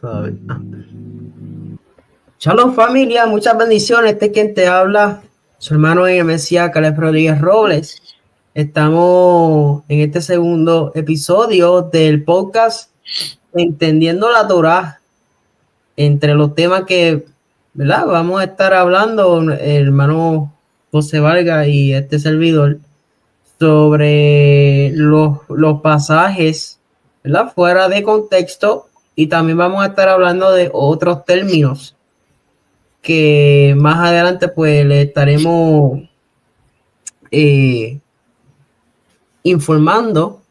Todavía. Shalom familia, muchas bendiciones. Este es quien te habla, su hermano en el Mesías, Caleb Rodríguez Robles. Estamos en este segundo episodio del podcast Entendiendo la Torá. Entre los temas que, ¿verdad?, vamos a estar hablando, el hermano José Vargas y este servidor, sobre los pasajes, ¿verdad?, fuera de contexto, y también vamos a estar hablando de otros términos que más adelante pues le estaremos informando.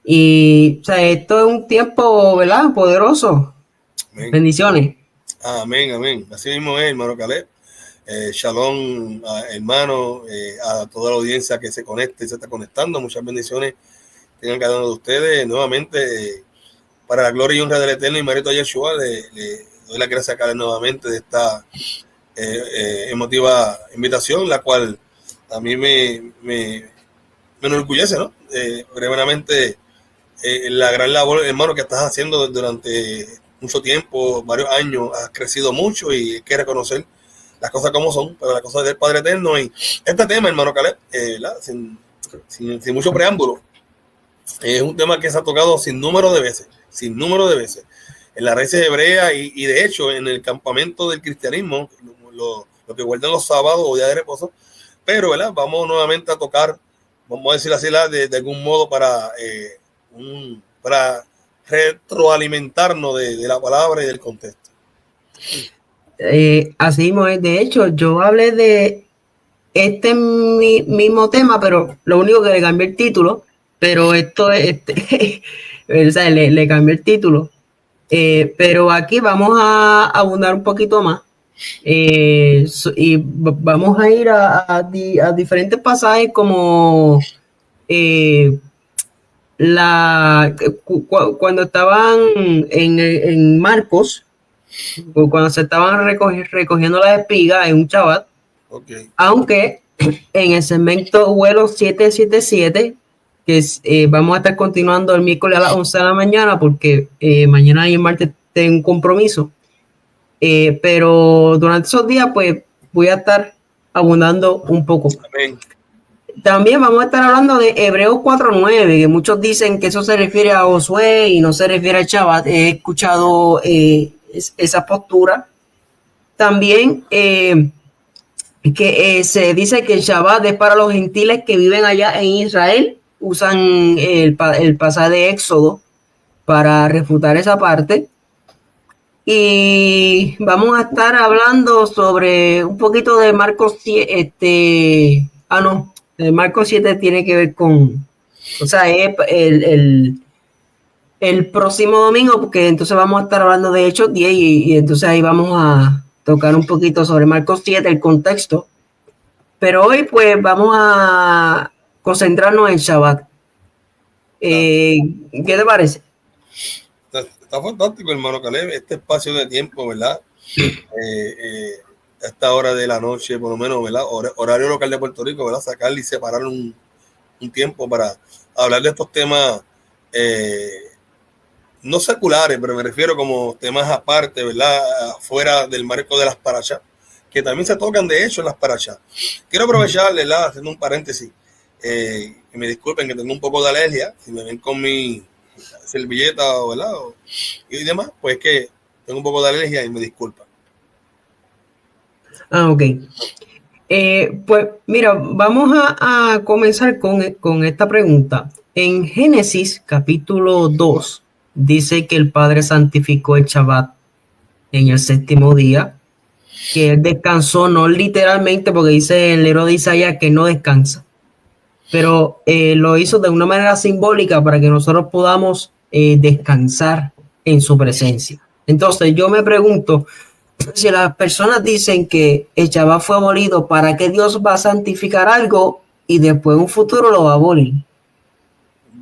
Y o sea, esto es un tiempo, ¿verdad?, poderoso. Amén. Bendiciones. Amén, amén. Así mismo es, hermano Caleb. Shalom, hermano, a toda la audiencia que se conecta y se está conectando. Muchas bendiciones tengan cada uno de ustedes. Nuevamente, para la gloria y honra del Eterno y mérito a Yeshua, le doy la gracia a cada nuevamente de esta emotiva invitación, la cual a mí me enorgullece, ¿no? Brevemente, la gran labor, hermano, que estás haciendo durante mucho tiempo, varios años, has crecido mucho y hay que reconocer las cosas como son, pero las cosas del Padre Eterno. Y este tema, hermano Caleb, sin mucho preámbulo, es un tema que se ha tocado sin número de veces en las raíces hebreas y de hecho en el campamento del cristianismo, lo que guardan los sábados o días de reposo. Pero, ¿verdad?, vamos nuevamente a tocar, vamos a decir así, de algún modo para retroalimentarnos de la palabra y del contexto. Así mismo es. De hecho, yo hablé de este mismo tema, pero lo único que le cambié el título, pero esto es, o sea, le cambié el título. Pero aquí vamos a abundar un poquito más. Y vamos a ir a diferentes pasajes como cuando estaban en Marcos, cuando se estaban recogiendo las espigas en un Shabbat. Okay. Aunque en el segmento vuelo 777, que vamos a estar continuando el miércoles a las 11 de la mañana, porque mañana y el martes tengo un compromiso. Pero durante esos días, pues, voy a estar abundando un poco. Amén. También vamos a estar hablando de Hebreos 4:9, que muchos dicen que eso se refiere a Josué y no se refiere al Shabbat. He escuchado esa postura. También que se dice que el Shabbat es para los gentiles que viven allá en Israel. Usan el pasaje de Éxodo para refutar esa parte. Y vamos a estar hablando sobre un poquito de Marcos 7. Marcos 7 tiene que ver con, o sea, es el próximo domingo, porque entonces vamos a estar hablando de Hechos 10 y entonces ahí vamos a tocar un poquito sobre Marcos 7, el contexto. Pero hoy pues vamos a concentrarnos en Shabbat. ¿Qué te parece? Está fantástico, hermano Caleb, este espacio de tiempo, ¿verdad? A esta hora de la noche, por lo menos, ¿verdad? Horario local de Puerto Rico, ¿verdad? Sacar y separar un tiempo para hablar de estos temas no seculares, pero me refiero como temas aparte, ¿verdad? Fuera del marco de las parashá, que también se tocan de hecho en las parashá. Quiero aprovecharle, ¿verdad?, haciendo un paréntesis, que me disculpen que tengo un poco de alergia, si me ven con mi servilleta, ¿verdad?, y demás, pues que tengo un poco de alergia y me disculpan. Ok. Pues mira, vamos a comenzar con esta pregunta. En Génesis capítulo 2 dice que el Padre santificó el Shabbat en el séptimo día, que él descansó, no literalmente, porque dice el libro de Isaías que no descansa, pero lo hizo de una manera simbólica para que nosotros podamos descansar en su presencia. Entonces yo me pregunto, si las personas dicen que el Shabbat fue abolido, ¿para qué Dios va a santificar algo y después en un futuro lo va a abolir?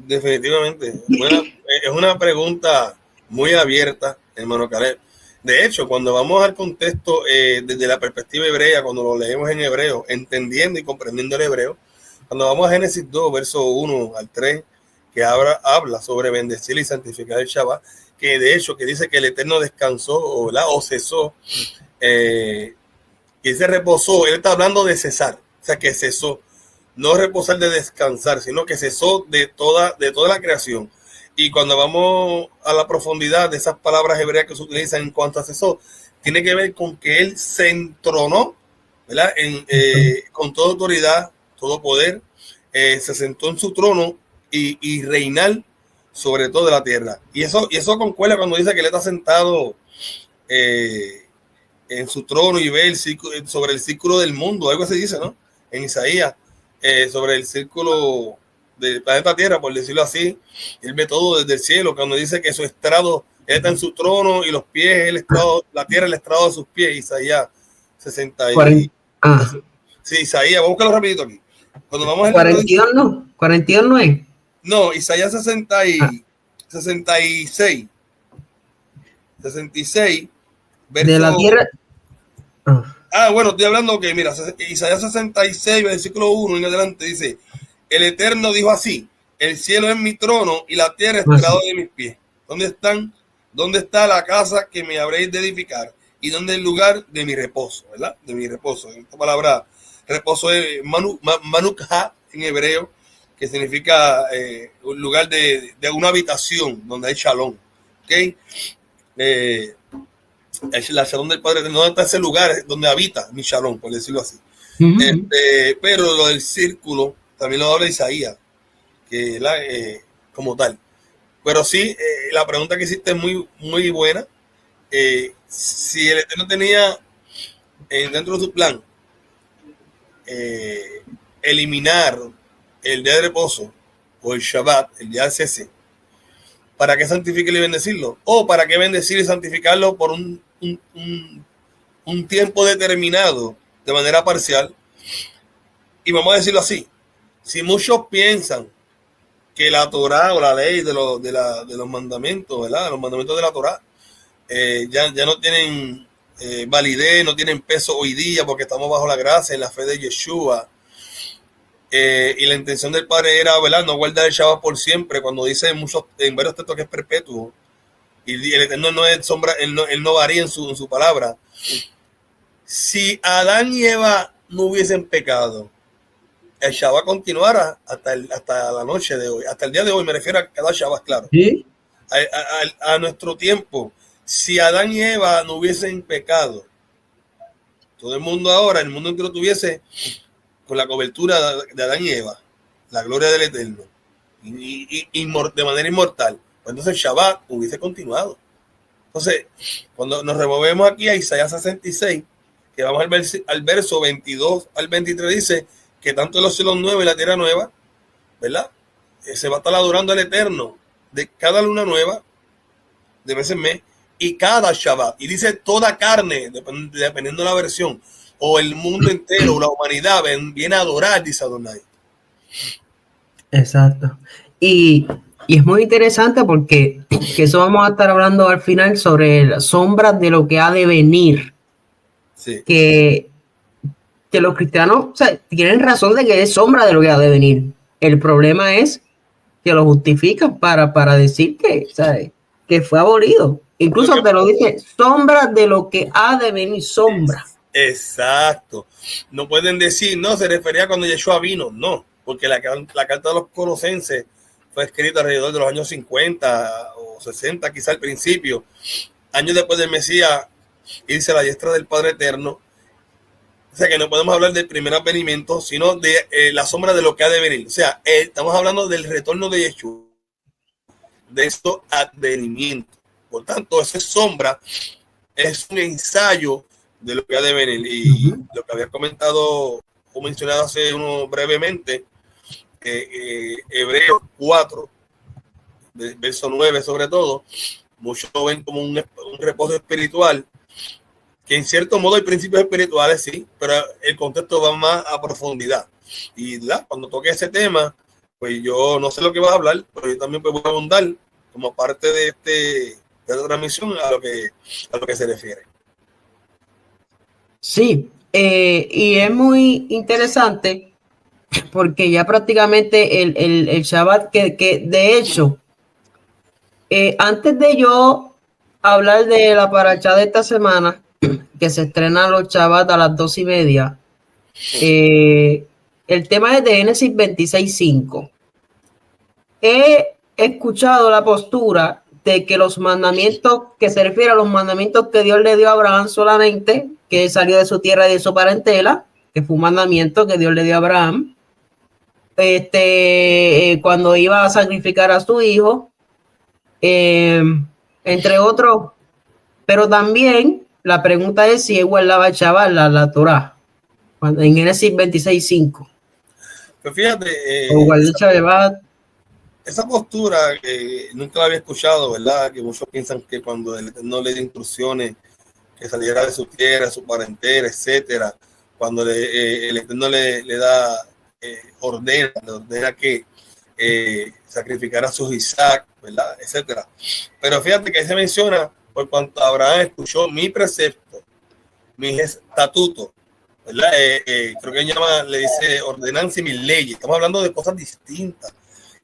Definitivamente. Bueno, es una pregunta muy abierta, hermano Caleb. De hecho, cuando vamos al contexto desde la perspectiva hebrea, cuando lo leemos en hebreo, entendiendo y comprendiendo el hebreo, cuando vamos a Génesis 2, verso 1 al 3, que habla sobre bendecir y santificar el Shabbat, que de hecho que dice que el Eterno descansó o cesó, y se reposó. Él está hablando de cesar, o sea que cesó, no reposar de descansar, sino que cesó de toda la creación. Y cuando vamos a la profundidad de esas palabras hebreas que se utilizan en cuanto a cesó, tiene que ver con que él se entronó, ¿verdad? Con toda autoridad, todo poder, se sentó en su trono y reinar sobre toda la tierra. Y eso concuerda cuando dice que él está sentado en su trono y ve sobre el círculo del mundo, algo así dice, ¿no? En Isaías, sobre el círculo del planeta Tierra, por decirlo así. Él ve todo desde el cielo, cuando dice que su estrado, él está en su trono y los pies, la tierra, el estrado de sus pies. Isaías 60 y... Sí, Isaías, vamos a buscarlo rapidito aquí. Cuando vamos a 42 no, 42 no es. No, Isaías 66. 66. Verso... De la tierra. Bueno, estoy hablando que, mira, Isaías 66, versículo 1 en adelante, dice: el Eterno dijo así: el cielo es mi trono y la tierra es estrado de mis pies. ¿Dónde está la casa que me habréis de edificar? ¿Y dónde es el lugar de mi reposo? ¿Verdad? De mi reposo. Esta palabra reposo es manukha en hebreo, que significa un lugar de una habitación donde hay shalom. ¿Ok? La shalom del Padre, no está ese lugar donde habita mi shalom, por decirlo así. Pero lo del círculo también lo habla Isaías, que como tal. Pero sí, la pregunta que hiciste es muy, muy buena. Si el Eterno tenía dentro de su plan eliminar el día de reposo o el Shabbat, el día de cese, ¿para qué santificarlo y bendecirlo? ¿O para qué bendecir y santificarlo por un tiempo determinado de manera parcial? Y vamos a decirlo así: si muchos piensan que la Torá o la ley de los mandamientos, ¿verdad? Los mandamientos de la Torá ya no tienen validez, no tienen peso hoy día porque estamos bajo la gracia en la fe de Yeshua. Y la intención del Padre era, ¿verdad?, no guardar el Shabbat por siempre, cuando dice en varios textos que es perpetuo. Y el Eterno no es sombra, él no varía en su palabra. Si Adán y Eva no hubiesen pecado, el Shabbat continuara hasta la noche de hoy, hasta el día de hoy, me refiero a cada Shabbat, claro. ¿Sí? A nuestro tiempo, si Adán y Eva no hubiesen pecado, todo el mundo ahora, el mundo entero tuviese con la cobertura de Adán y Eva, la gloria del Eterno, y de manera inmortal. Pues entonces el Shabbat hubiese continuado. Entonces, cuando nos removemos aquí a Isaías 66, que vamos al verso 22 al 23, dice que tanto los cielos nuevos y la tierra nueva, ¿verdad? Se va a estar adorando al Eterno de cada luna nueva, de mes en mes, y cada Shabbat. Y dice toda carne, dependiendo de la versión, o el mundo entero, o la humanidad, viene a adorar, dice Adonai. Exacto. Y es muy interesante porque que eso vamos a estar hablando al final sobre las sombras de lo que ha de venir. Sí. Que los cristianos, o sea, tienen razón de que es sombra de lo que ha de venir. El problema es que lo justifican para decir que, ¿sabes?, que fue abolido. Incluso te lo dice, sombra de lo que ha de venir, sombra. Exacto. No pueden decir, no, se refería cuando Yeshua vino. No, porque la carta de los Colosenses fue escrita alrededor de los años 50 o 60, quizá al principio, años después del Mesías, irse a la diestra del Padre Eterno. O sea que no podemos hablar del primer advenimiento, sino de la sombra de lo que ha de venir. O sea, estamos hablando del retorno de Yeshua, de estos advenimientos. Por tanto, esa sombra es un ensayo de lo que ha de venir. Y lo que había comentado o mencionado hace brevemente, Hebreos 4, verso 9 sobre todo, muchos lo ven como un reposo espiritual, que en cierto modo hay principios espirituales, sí, pero el contexto va más a profundidad. Y cuando toque ese tema, pues yo no sé lo que va a hablar, pero yo también voy a abundar como parte de esta transmisión a lo que se refiere. Sí, y es muy interesante porque ya prácticamente el Shabbat, que de hecho, antes de yo hablar de la paracha de esta semana, que se estrena los Shabbat a las 2:30, el tema es de Génesis 26:5. He escuchado la postura de que los mandamientos, que se refiere a los mandamientos que Dios le dio a Abraham solamente, que salió de su tierra y de su parentela, que fue un mandamiento que Dios le dio a Abraham, cuando iba a sacrificar a su hijo, entre otros. Pero también la pregunta es si él guardaba Shabbat, la Torah, en Génesis 26:5. Pues fíjate, esa postura que nunca la había escuchado, ¿verdad? Que muchos piensan que cuando el Eterno le dio instrucciones que saliera de su tierra, su parentela, etcétera, cuando el Eterno le da, ordena que sacrificara a su Isaac, ¿verdad? Etcétera. Pero fíjate que ahí se menciona, por cuanto Abraham escuchó mi precepto, mis estatutos, ¿verdad? Creo que le dice ordenanza y mis leyes. Estamos hablando de cosas distintas.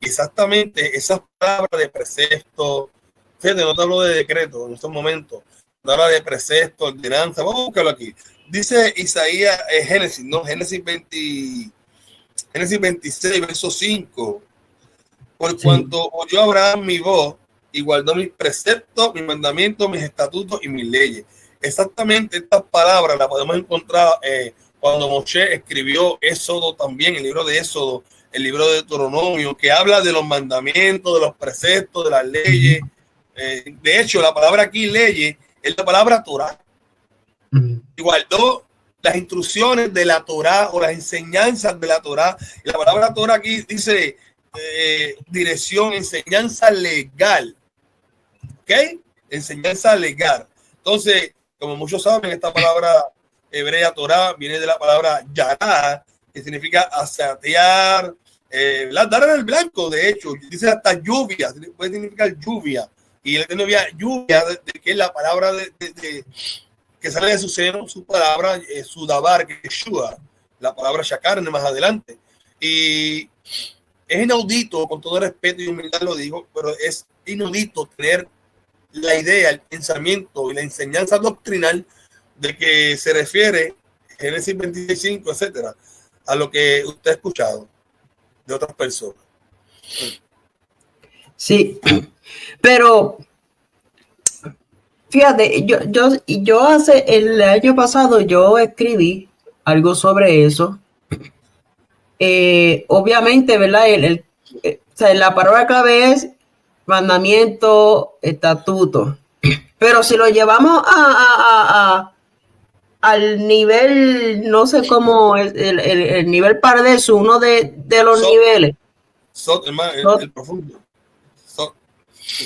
Exactamente esas palabras de precepto. Fíjate, no te hablo de decreto en estos momentos. No habla de precepto, ordenanza. Vamos a buscarlo aquí. Dice Isaías, Génesis 26, verso 5. Por cuanto oyó Abraham mi voz y guardó mis preceptos, mis mandamientos, mis estatutos y mis leyes. Exactamente estas palabras las podemos encontrar cuando Moshe escribió Éxodo también, el libro de Éxodo, el libro de Deuteronomio, que habla de los mandamientos, de los preceptos, de las leyes. De hecho, la palabra aquí, leyes, es la palabra Torah. Y guardó las instrucciones de la Torah o las enseñanzas de la Torah. Y la palabra Torah aquí dice dirección, enseñanza legal. ¿Ok? Enseñanza legal. Entonces, como muchos saben, esta palabra hebrea Torah viene de la palabra yará, que significa asatear, dar en el blanco. De hecho, dice hasta lluvia, puede significar lluvia. Y él tenía lluvia, que es la palabra que sale de su seno, su palabra, su dabar, que es shua, la palabra shakarne más adelante. Y es inaudito, con todo respeto y humildad lo digo, pero es inaudito tener la idea, el pensamiento y la enseñanza doctrinal de que se refiere Génesis 25, etcétera, a lo que usted ha escuchado de otras personas. Sí, pero fíjate, yo hace el año pasado yo escribí algo sobre eso. Obviamente, ¿verdad? O sea, la palabra clave es mandamiento, estatuto. Pero si lo llevamos al nivel, no sé cómo, el nivel par de eso, uno de los niveles. El profundo.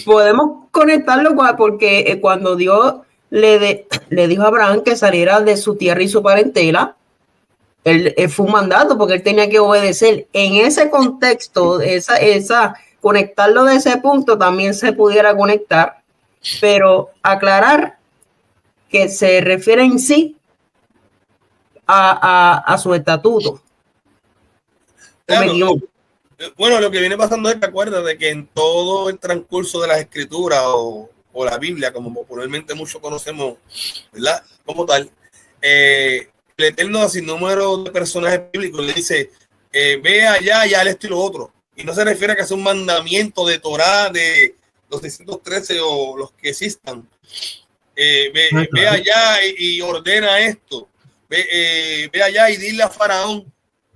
Podemos conectarlo porque cuando Dios le dijo a Abraham que saliera de su tierra y su parentela, él fue un mandato porque él tenía que obedecer. En ese contexto, conectarlo de ese punto también se pudiera conectar, pero aclarar que se refiere en sí a su estatuto. Claro, bueno, lo que viene pasando es que acuérdate de que en todo el transcurso de las escrituras o la Biblia, como popularmente muchos conocemos, ¿verdad? Como tal, el Eterno a sin número de personajes bíblicos le dice, ve allá, ya esto y lo otro. Y no se refiere a que es un mandamiento de Torah de los 613 o los que existan. Ve allá y ordena esto. Ve allá y dile a Faraón.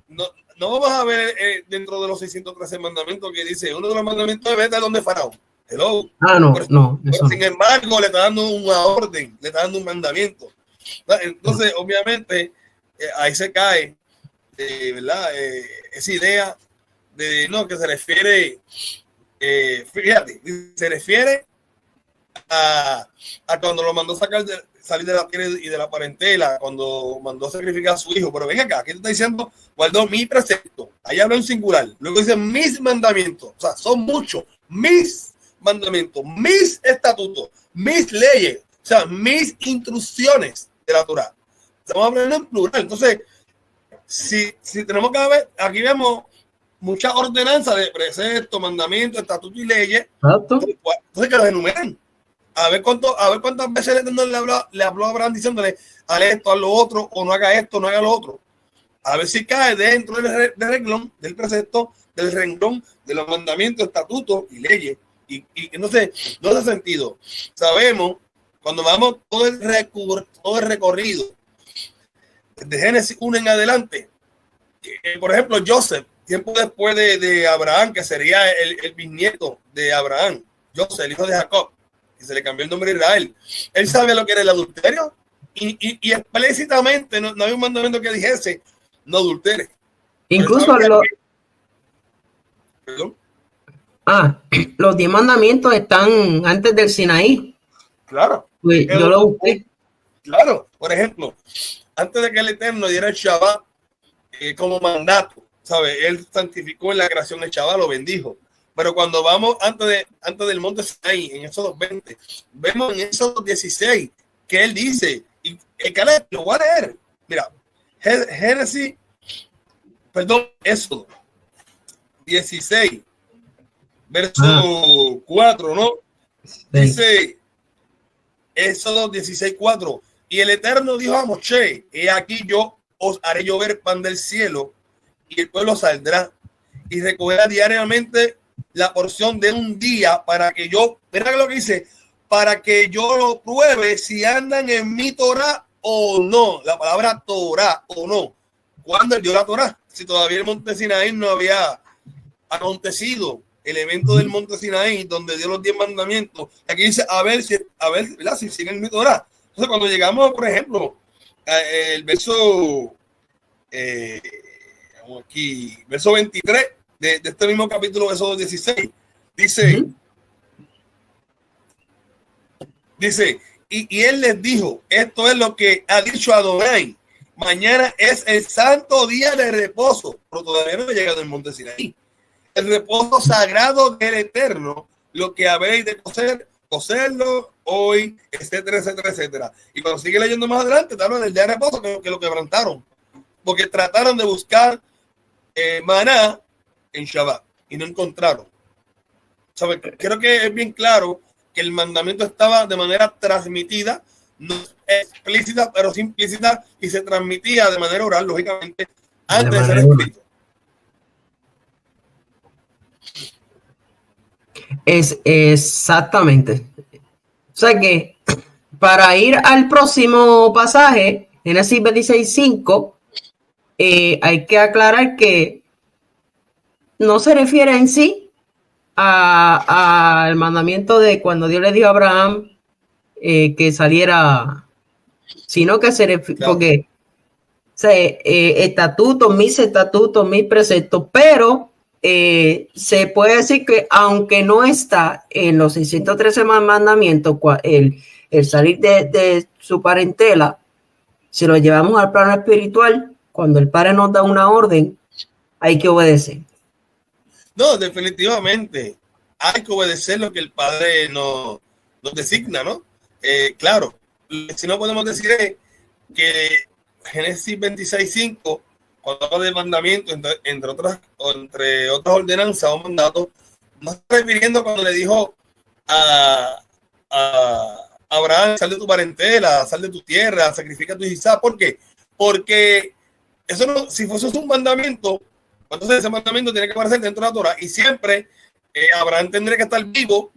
No vamos a ver dentro de los 613 mandamientos que dice, uno de los mandamientos es vete a donde Faraón. Hello. Pero sin embargo, le está dando una orden, le está dando un mandamiento. Entonces, obviamente, ahí se cae, ¿verdad? Esa idea de que se refiere, fíjate, se refiere a cuando lo mandó salir de la tierra y de la parentela, cuando mandó sacrificar a su hijo. Pero ven acá, aquí te está diciendo, guardó mi precepto. Ahí habla en singular. Luego dice mis mandamientos. O sea, son muchos. Mis mandamientos, mis estatutos, mis leyes, o sea, mis instrucciones de la Torah. Estamos hablando en plural. Entonces, si tenemos que ver, aquí vemos muchas ordenanzas de preceptos, mandamientos, estatutos y leyes. Entonces que los enumeren. A ver cuántas veces el Eterno le habló a Abraham diciéndole, haz esto, haz lo otro, o no haga esto, no haga lo otro. A ver si cae dentro del renglón, del precepto, del renglón de los mandamientos, estatutos y leyes. Y entonces, no hace sentido. Sabemos, cuando vamos todo el recorrido, de Génesis 1 en adelante, que, por ejemplo, Joseph, tiempo después de Abraham, que sería el bisnieto de Abraham, Joseph, el hijo de Jacob, que se le cambió el nombre de Israel, él sabe lo que era el adulterio y explícitamente no había un mandamiento que dijese no adultere. Incluso los 10 mandamientos están antes del Sinaí. Claro. Pues yo lo busqué. Claro, por ejemplo, antes de que el Eterno diera el Shabbat como mandato, ¿sabe? Él santificó en la creación del Shabbat, lo bendijo. Pero cuando vamos antes del monte Sinaí, en Éxodo 20, vemos en Éxodo 16 que él dice, y el canal lo voy a leer. Mira, Éxodo 16, verso 4, ¿no? Sí. Dice Éxodo 16, 4. Y el Eterno dijo a Moshe, he aquí yo os haré llover pan del cielo, y el pueblo saldrá y recogerá diariamente la porción de un día para que yo, mira lo que dice, para que yo lo pruebe si andan en mi Torah o no. La palabra Torah o no. ¿Cuándo dio la Torah? Si todavía el monte Sinaí no había acontecido el evento del monte Sinaí donde dio los 10 mandamientos. Aquí dice, a ver, ¿verdad? Si siguen mi Torah. Entonces, cuando llegamos, por ejemplo, el verso aquí, verso 23 de este mismo capítulo, verso 16, dice, y él les dijo, esto es lo que ha dicho Adonai, mañana es el santo día de reposo, pero todavía no ha llegado el monte Sinaí. El reposo sagrado del Eterno, lo que habéis de coserlo hoy, etcétera, etcétera, etcétera. Y cuando sigue leyendo más adelante, te hablan del día de reposo que lo quebrantaron, porque trataron de buscar maná en Shabbat y no encontraron. ¿Sabe? Creo que es bien claro que el mandamiento estaba de manera transmitida, no explícita, pero sí implícita, y se transmitía de manera oral, lógicamente, antes de ser escrito. Es exactamente. O sea que para ir al próximo pasaje, Génesis 26:5, hay que aclarar que no se refiere en sí al mandamiento de cuando Dios le dijo a Abraham que saliera, sino que se refiere, claro, porque estatutos, mis preceptos, pero se puede decir que aunque no está en los 613 mandamientos el salir de su parentela, si lo llevamos al plano espiritual, cuando el Padre nos da una orden, hay que obedecer. No, definitivamente hay que obedecer lo que el Padre nos designa, ¿no? Claro, si no podemos decir es que Génesis 26:5, cuando habla de mandamiento, entre otras ordenanzas o mandatos, no está refiriendo cuando le dijo a Abraham, sal de tu parentela, sal de tu tierra, sacrifica tu Isaac. ¿Por qué? Porque eso no, si fuese un mandamiento, entonces ese mandamiento tiene que aparecer dentro de la Torah, y siempre Abraham tendría que estar vivo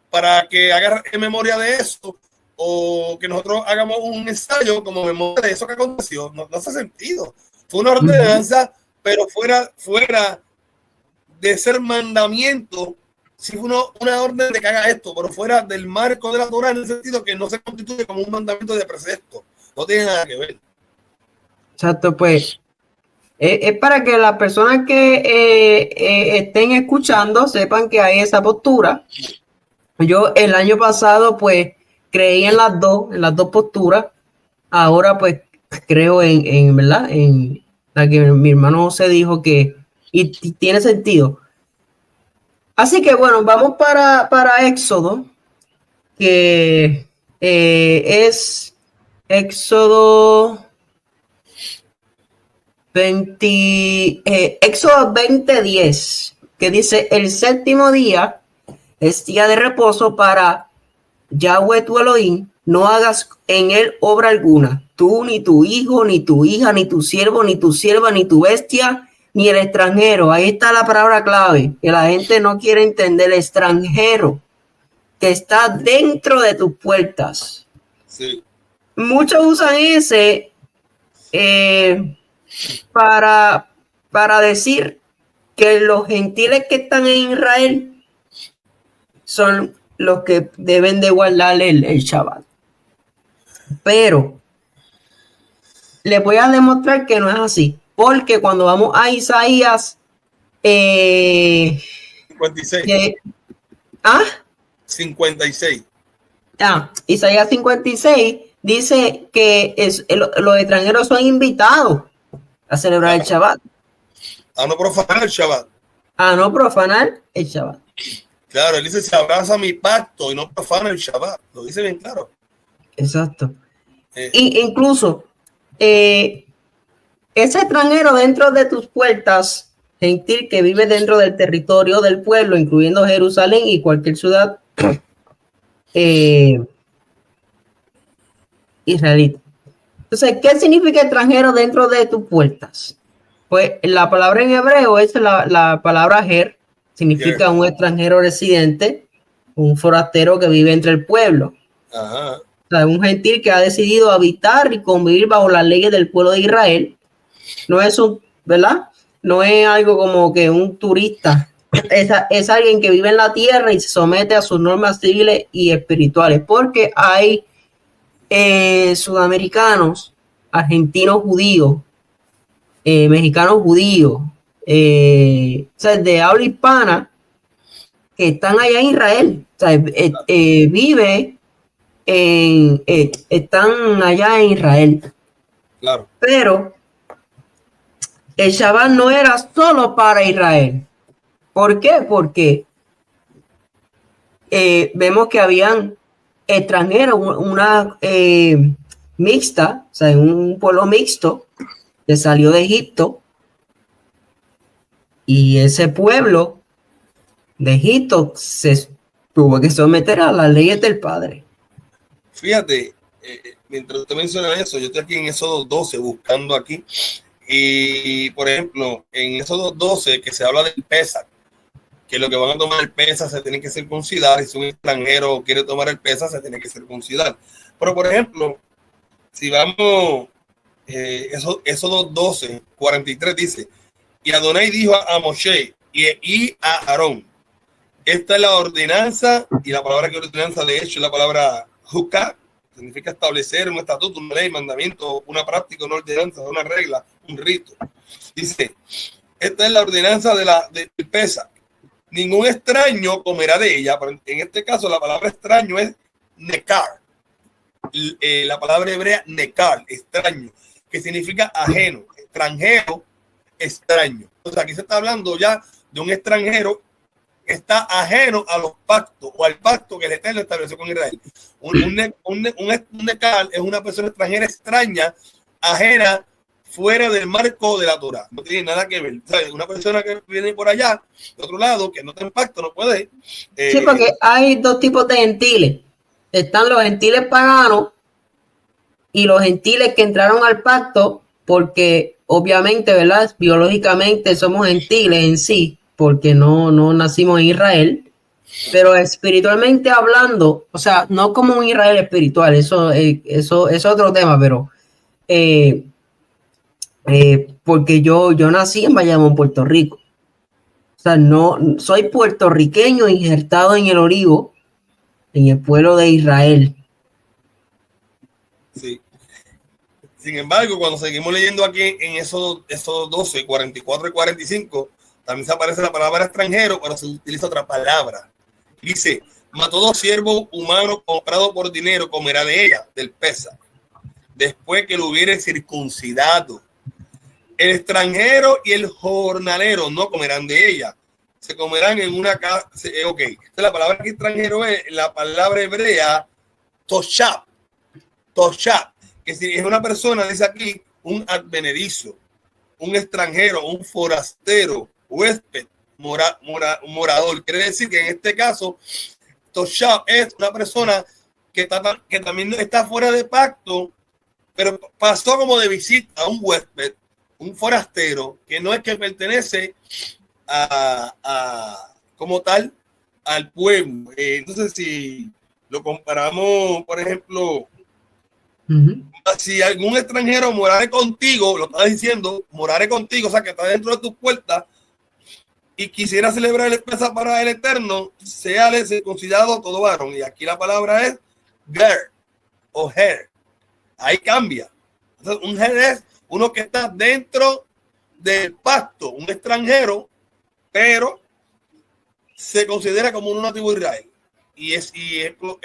para que haga memoria de eso, o que nosotros hagamos un ensayo como memoria de eso que aconteció. No hace sentido. Fue una ordenanza, pero fuera de ser mandamiento, sí fue una orden de que haga esto, pero fuera del marco de la Torah, en el sentido que no se constituye como un mandamiento de precepto. No tiene nada que ver. Exacto, pues es para que las personas que estén escuchando sepan que hay esa postura. Yo el año pasado pues creí en las dos posturas. Ahora pues creo en verdad, en la que mi hermano José dijo que y tiene sentido. Así que bueno, vamos para Éxodo, que es Éxodo Éxodo 20:10, que dice: el séptimo día es día de reposo para Yahweh tu Elohim, no hagas en él obra alguna, tú, ni tu hijo, ni tu hija, ni tu siervo, ni tu sierva, ni tu bestia, ni el extranjero. Ahí está la palabra clave, que la gente no quiere entender: el extranjero que está dentro de tus puertas. Sí. Muchos usan ese para decir que los gentiles que están en Israel son los que deben de guardar el Shabbat. Pero les voy a demostrar que no es así, porque cuando vamos a Isaías 56. 56. Isaías 56 dice que los extranjeros son invitados a celebrar el Shabbat. A no profanar el Shabbat. A no profanar el Shabbat. Claro, él dice: se abraza mi pacto y no profana el Shabbat. Lo dice bien claro. Exacto. Incluso ese extranjero dentro de tus puertas, gentil que vive dentro del territorio del pueblo, incluyendo Jerusalén y cualquier ciudad israelita. Entonces, ¿qué significa extranjero dentro de tus puertas? Pues la palabra en hebreo es la palabra ger, significa un extranjero residente, un forastero que vive entre el pueblo. Ajá. O sea, un gentil que ha decidido habitar y convivir bajo las leyes del pueblo de Israel. No es ¿verdad? No es algo como que un turista. Es alguien que vive en la tierra y se somete a sus normas civiles y espirituales, porque hay sudamericanos, argentinos judíos, mexicanos judíos, o sea, de habla hispana, que están allá en Israel. O sea, están allá en Israel. Claro. Pero el Shabbat no era solo para Israel. ¿Por qué? Porque vemos que habían extranjeros, una mixta, o sea, un pueblo mixto que salió de Egipto, y ese pueblo de Egipto se tuvo que someter a las leyes del Padre. Fíjate, mientras usted menciona eso, yo estoy aquí en Éxodo 12 buscando aquí, y por ejemplo, en Éxodo 12 que se habla del Pesach, que lo que van a tomar el Pesach se tiene que circuncidar, y si un extranjero quiere tomar el Pesach se tiene que circuncidar. Pero por ejemplo, si vamos, Éxodo 12, 43 dice: y Adonai dijo a Moshe y a Aarón: esta es la ordenanza, y la palabra que ordenanza de hecho es la palabra Juká, significa establecer un estatuto, una ley, mandamiento, una práctica, una ordenanza, una regla, un rito. Dice: esta es la ordenanza del Pesach. Ningún extraño comerá de ella. Pero en este caso la palabra extraño es nekar. La palabra hebrea nekar, extraño, que significa ajeno, extranjero, extraño. O sea, aquí se está hablando ya de un extranjero que está ajeno a los pactos o al pacto que el Eterno estableció con Israel. Un nekar es una persona extranjera, extraña, ajena, fuera del marco de la Torah. No tiene nada que ver. ¿Sabes? Una persona que viene por allá, de otro lado, que no está en pacto, no puede. Sí, porque hay dos tipos de gentiles. Están los gentiles paganos y los gentiles que entraron al pacto porque obviamente, ¿verdad? Biológicamente somos gentiles en sí, porque no nacimos en Israel, pero espiritualmente hablando, o sea, no como un Israel espiritual, eso es otro tema, pero porque yo nací en Bayamón, Puerto Rico. O sea, no soy puertorriqueño injertado en el Orivo, en el pueblo de Israel. Sí. Sin embargo, cuando seguimos leyendo aquí en esos 12, 44 y 45, también se aparece la palabra extranjero, pero se utiliza otra palabra. Dice: mas todo siervo humano comprado por dinero comerá de ella, del Pesach, después que lo hubiere circuncidado. El extranjero y el jornalero no comerán de ella. Se comerán en una casa. Ok. Entonces, la palabra que extranjero es la palabra hebrea toshab. Toshab, que si es una persona, dice aquí, un advenedizo, un extranjero, un forastero, huésped, morador. Quiere decir que en este caso, Toshab es una persona que también está fuera de pacto, pero pasó como de visita a un huésped, un forastero, que no es que pertenece como tal al pueblo. Entonces, si lo comparamos, por ejemplo, si algún extranjero morare contigo, lo está diciendo, morare contigo, o sea, que está dentro de tus puertas y quisiera celebrar el Pesaj para el Eterno, sea circuncidado todo varón. Y aquí la palabra es ger o her. Ahí cambia. Entonces, un ger es uno que está dentro del pacto, un extranjero, pero se considera como un nativo de Israel. Y ejemplo,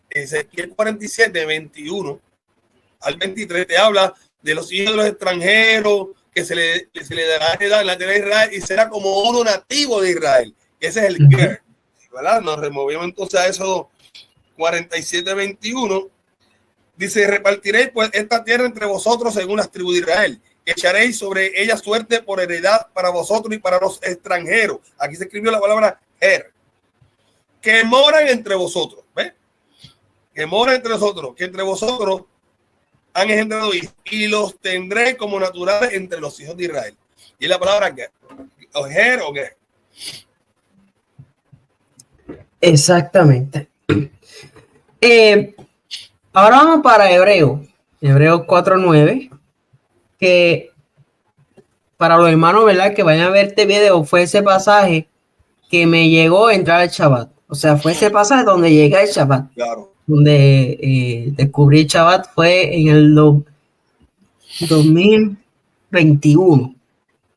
Ezequiel 47, 21 al 23 te habla de los hijos de los extranjeros que se le dará heredad en la tierra de Israel y será como uno nativo de Israel. Ese es el ger, ¿verdad? Nos removimos entonces a eso 47, 21. Dice, repartiréis pues esta tierra entre vosotros según las tribus de Israel. Echaréis sobre ella suerte por heredad para vosotros y para los extranjeros. Aquí se escribió la palabra her, que moran entre vosotros. ¿Ves? Que moran entre vosotros, que entre vosotros han engendrado hijos y los tendré como naturales entre los hijos de Israel. Y la palabra ger, o ger o ger. Exactamente. Ahora vamos para Hebreos 4:9, que para los hermanos, ¿verdad?, que vayan a ver este video, fue ese pasaje que me llegó a entrar al Shabbat. O sea, fue ese pasaje donde llega el Shabbat. Claro. Donde descubrí el Shabbat fue en el 2021,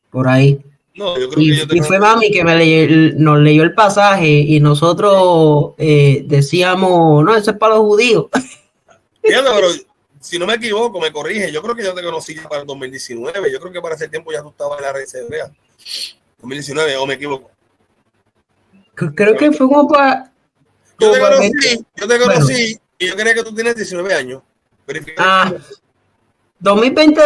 por ahí. No, yo creo que y fue mami que nos leyó el pasaje y nosotros decíamos, no, eso es para los judíos. Fíjate, pero si no me equivoco, me corrige. Yo creo que yo te conocí para el 2019. Yo creo que para ese tiempo ya tú estabas en la red hebrea. 2019, o me equivoco. Creo que fue como para... Yo te conocí y yo creía que tú tienes 19 años. 2020,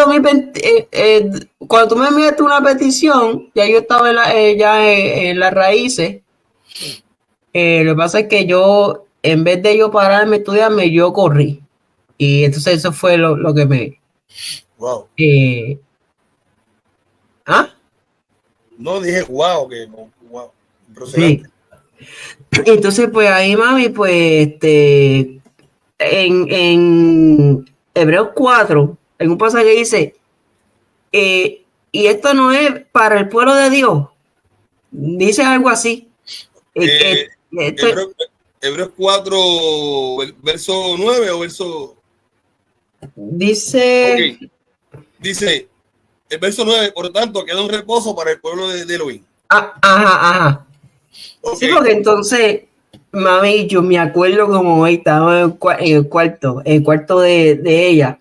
cuando tú me enviaste una petición, ya yo estaba en las raíces. Lo que pasa es que yo, en vez de yo pararme a estudiarme, yo corrí. Y entonces eso fue lo que me... Wow. No, dije wow, que no, wow. Sí. Entonces, pues ahí, mami, pues en Hebreos 4, en un pasaje dice, y esto no es para el pueblo de Dios. Dice algo así. Hebreos 4, verso 9 o verso... Dice... Okay. Dice, el verso 9, por lo tanto, queda un reposo para el pueblo de Elohim. Ajá. Okay. Sí, porque entonces, mami, yo me acuerdo como hoy estaba en el cuarto de ella.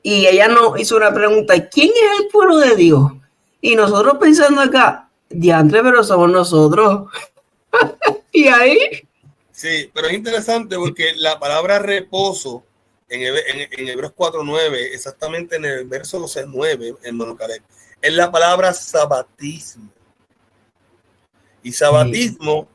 Y ella nos hizo una pregunta, ¿quién es el pueblo de Dios? Y nosotros pensando acá, diantre, pero somos nosotros. Y ahí... Sí, pero es interesante porque la palabra reposo en Hebreos 4:9, exactamente en el verso 9, hermano Caleb, es la palabra sabatismo. Y sabatismo,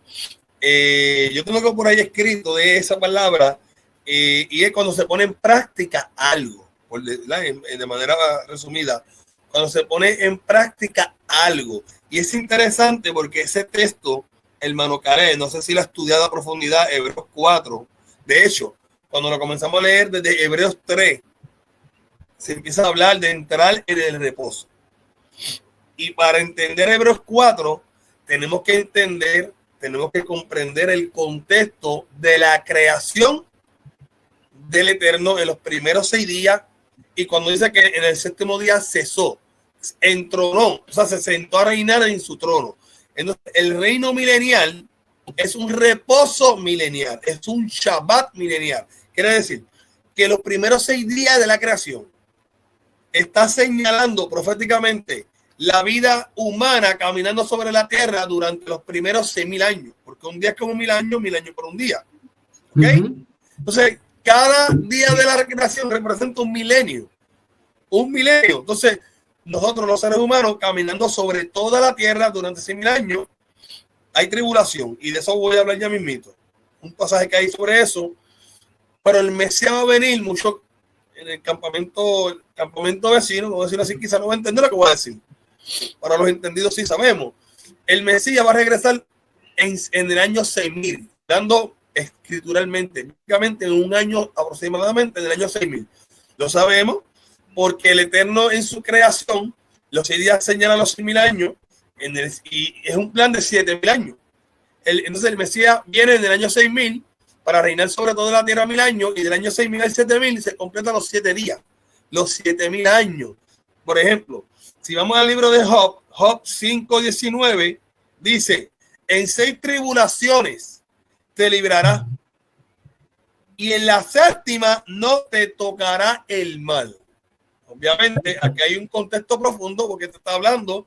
yo tengo por ahí escrito de esa palabra, y es cuando se pone en práctica algo, de manera resumida, cuando se pone en práctica algo. Y es interesante porque ese texto, hermano Caleb, no sé si lo ha estudiado a profundidad, Hebreos 4, de hecho, cuando lo comenzamos a leer desde Hebreos 3, se empieza a hablar de entrar en el reposo. Y para entender Hebreos 4, tenemos que comprender el contexto de la creación del Eterno en los primeros 6 días, y cuando dice que en el 7º día cesó, entronó, o sea, se sentó a reinar en su trono. Entonces, el reino milenial es un reposo milenial, es un Shabbat milenial. Quiere decir que los primeros 6 días de la creación está señalando proféticamente la vida humana caminando sobre la tierra durante los primeros 6.000 años, porque un día es como 1.000 años por un día. ¿Okay? Entonces, cada día de la creación representa un milenio. Entonces, nosotros los seres humanos caminando sobre toda la tierra durante 6.000 años, hay tribulación, y de eso voy a hablar ya mismito. Un pasaje que hay sobre eso, pero el Mesías va a venir mucho en el campamento vecino, vamos a decirlo así, quizás no va a entender lo que voy a decir. Para los entendidos sí sabemos. El Mesías va a regresar en el año 6.000, dando escrituralmente, bíblicamente en un año aproximadamente, en el año 6.000. Lo sabemos porque el Eterno en su creación, los 6 días señalan los 6.000 años, y es un plan de 7.000 años. Entonces el Mesías viene en el año 6.000 para reinar sobre toda la tierra 1.000 años, y del año 6.000 al 7.000 se completan los 7 días, los 7.000 años. Por ejemplo, si vamos al libro de Job 5:19, dice: en 6 tribulaciones te librará, y en la 7ª no te tocará el mal. Obviamente, aquí hay un contexto profundo, porque te está hablando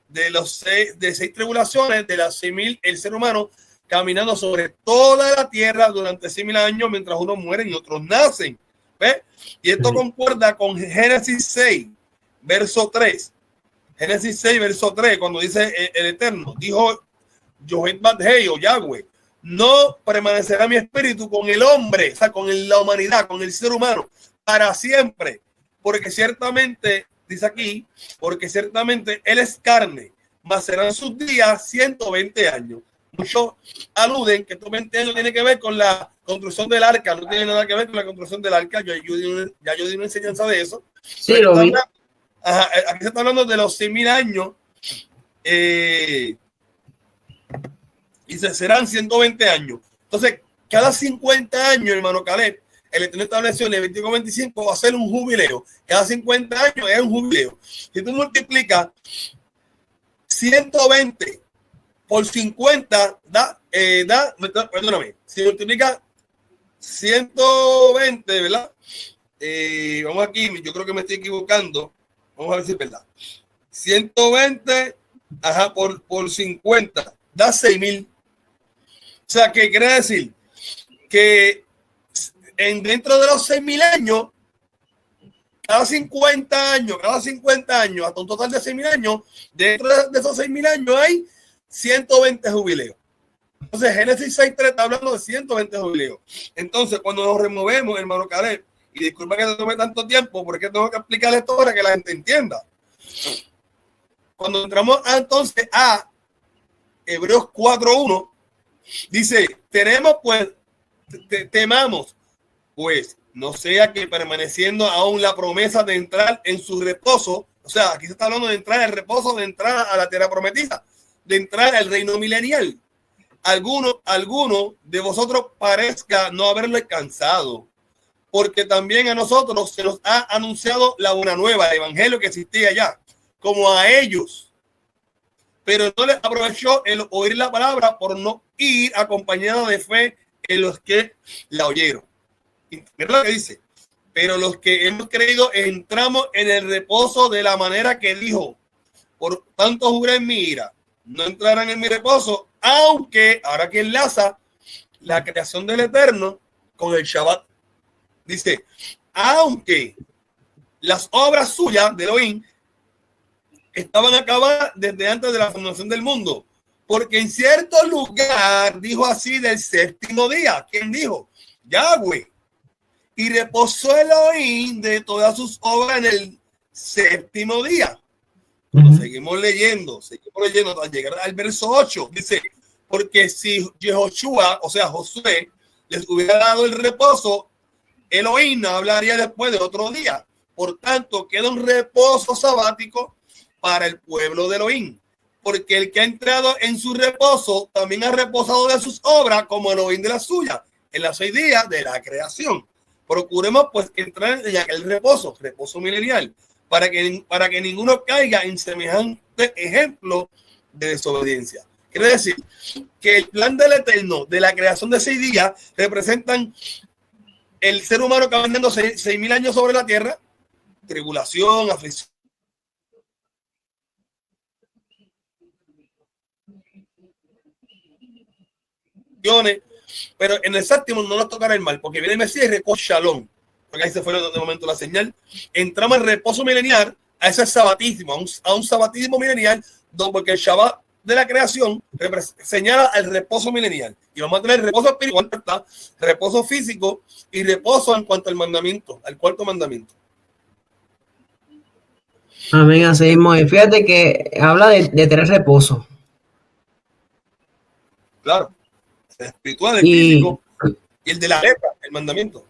de 6 tribulaciones, de las 6.000, el ser humano caminando sobre toda la tierra durante 6.000 años, mientras unos mueren y otros nacen. ¿Ves? Y esto concuerda con Génesis 6, verso 3. Génesis 6, verso 3, cuando dice el Eterno, dijo Jehová o Yahweh: no permanecerá mi espíritu con el hombre, o sea, con la humanidad, con el ser humano, para siempre, porque ciertamente, dice aquí, porque ciertamente él es carne, mas serán sus días 120 años. Muchos aluden que estos 20 años tiene que ver con la construcción del arca, no tiene nada que ver con la construcción del arca. Yo di una enseñanza de eso. Sí, lo vi. Aquí se está hablando de los 6.000 años, y serán 120 años. Entonces, cada 50 años, hermano Caleb, el Eterno estableció en el Levítico 25 va a ser un jubileo. Cada 50 años es un jubileo. Si tú multiplicas 120 por 50, perdóname, si multiplica 120, ¿verdad? Vamos aquí, yo creo que me estoy equivocando. Vamos a ver si es verdad. 120, por 50, da 6.000. O sea, ¿qué quiere decir? Que dentro de los 6.000 años, cada 50 años, hasta un total de 6.000 años, dentro de esos 6.000 años hay 120 jubileos. Entonces, Génesis 6.3 está hablando de 120 jubileos. Entonces, cuando nos removemos, hermano Caleb, y disculpa que te tome tanto tiempo, porque tengo que explicar esto para que la gente entienda. Cuando entramos entonces a Hebreos 4.1, dice: temamos, pues no sea que permaneciendo aún la promesa de entrar en su reposo, o sea, aquí se está hablando de entrar al reposo, de entrar a la tierra prometida, de entrar al reino milenial, alguno de vosotros parezca no haberlo alcanzado, porque también a nosotros se nos ha anunciado la buena nueva, el evangelio que existía ya, como a ellos, pero no les aprovechó el oír la palabra por no ir acompañada de fe en los que la oyeron. Mira lo que dice: pero los que hemos creído entramos en el reposo de la manera que dijo: por tanto juré en mi ira, no entrarán en mi reposo, aunque, ahora que enlaza la creación del Eterno con el Shabbat, dice: aunque las obras suyas de Elohim estaban acabadas desde antes de la fundación del mundo, porque en cierto lugar dijo así del 7º día. ¿Quién dijo? Yahweh. Y reposó Elohim de todas sus obras en el 7º día. Seguimos leyendo hasta llegar al verso 8. Dice: porque si Yehoshua, o sea Josué, les hubiera dado el reposo, Elohim no hablaría después de otro día. Por tanto, queda un reposo sabático para el pueblo de Elohim, porque el que ha entrado en su reposo también ha reposado de sus obras como Elohim de la suya, en los 6 días de la creación. Procuremos pues entrar en aquel reposo milenial, para que ninguno caiga en semejante ejemplo de desobediencia. Quiere decir que el plan del Eterno de la creación de 6 días representan el ser humano caminando 6.000 años sobre la tierra, tribulación, aflicción, pero en el 7º no nos tocará el mal, porque viene el Mesías y recoge Shalom, porque ahí se fue de momento la señal. Entramos en reposo milenial, a ese sabatismo, a un sabatismo milenial, porque el Shabbat de la creación señala el reposo milenial. Y vamos a tener reposo espiritual, reposo físico y reposo en cuanto al mandamiento, al cuarto mandamiento. Amén, así mismo. Fíjate que habla de tener reposo. Claro, el espiritual, el físico y el de la letra, el mandamiento.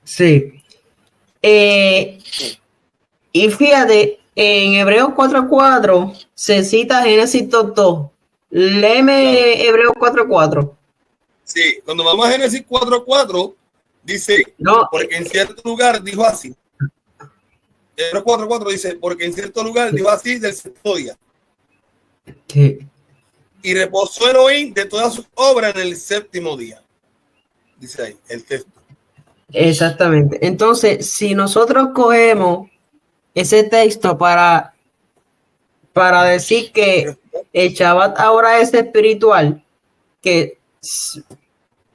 Sí. Y fíjate, en Hebreos 4:4 se cita Génesis 2:2. Léeme Hebreos 4:4. Sí, cuando vamos a Génesis 4:4, dice, no, porque en cierto lugar dijo así. Hebreos 4:4 dice, porque en cierto lugar dijo así del sexto día. Sí. Y reposó Elohim de todas sus obras en el séptimo día. Dice ahí, el texto. Exactamente. Entonces, si nosotros cogemos ese texto para decir que el Shabbat ahora es espiritual, que o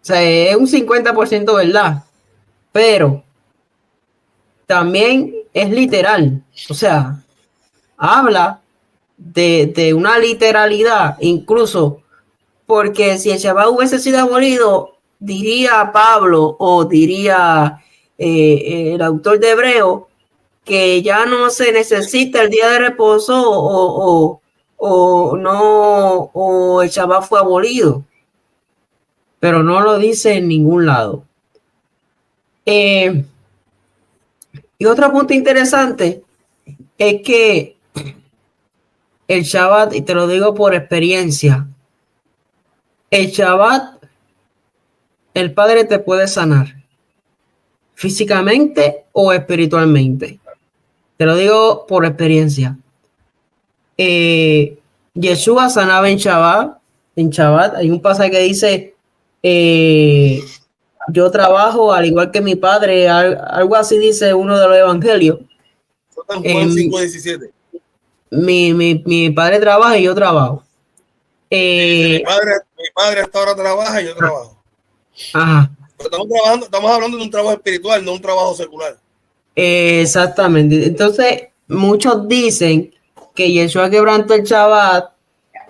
sea, es un 50% verdad, pero también es literal. O sea, habla de una literalidad, incluso porque si el Shabbat hubiese sido abolido, diría Pablo o diría el autor de Hebreo que ya no se necesita el día de reposo o el Shabbat fue abolido, pero no lo dice en ningún lado. Y otro punto interesante es que el Shabbat, y te lo digo por experiencia, el Shabbat, el Padre te puede sanar físicamente o espiritualmente. Te lo digo por experiencia. Yeshua sanaba en Shabbat. En Shabbat hay un pasaje que dice, yo trabajo al igual que mi padre, algo así dice uno de los evangelios. Juan 5:17. Mi padre trabaja y yo trabajo. Mi padre hasta ahora trabaja y yo trabajo. Ajá. Pero estamos hablando de un trabajo espiritual, no un trabajo secular. Exactamente. Entonces, muchos dicen que Yeshua quebrantó el Shabbat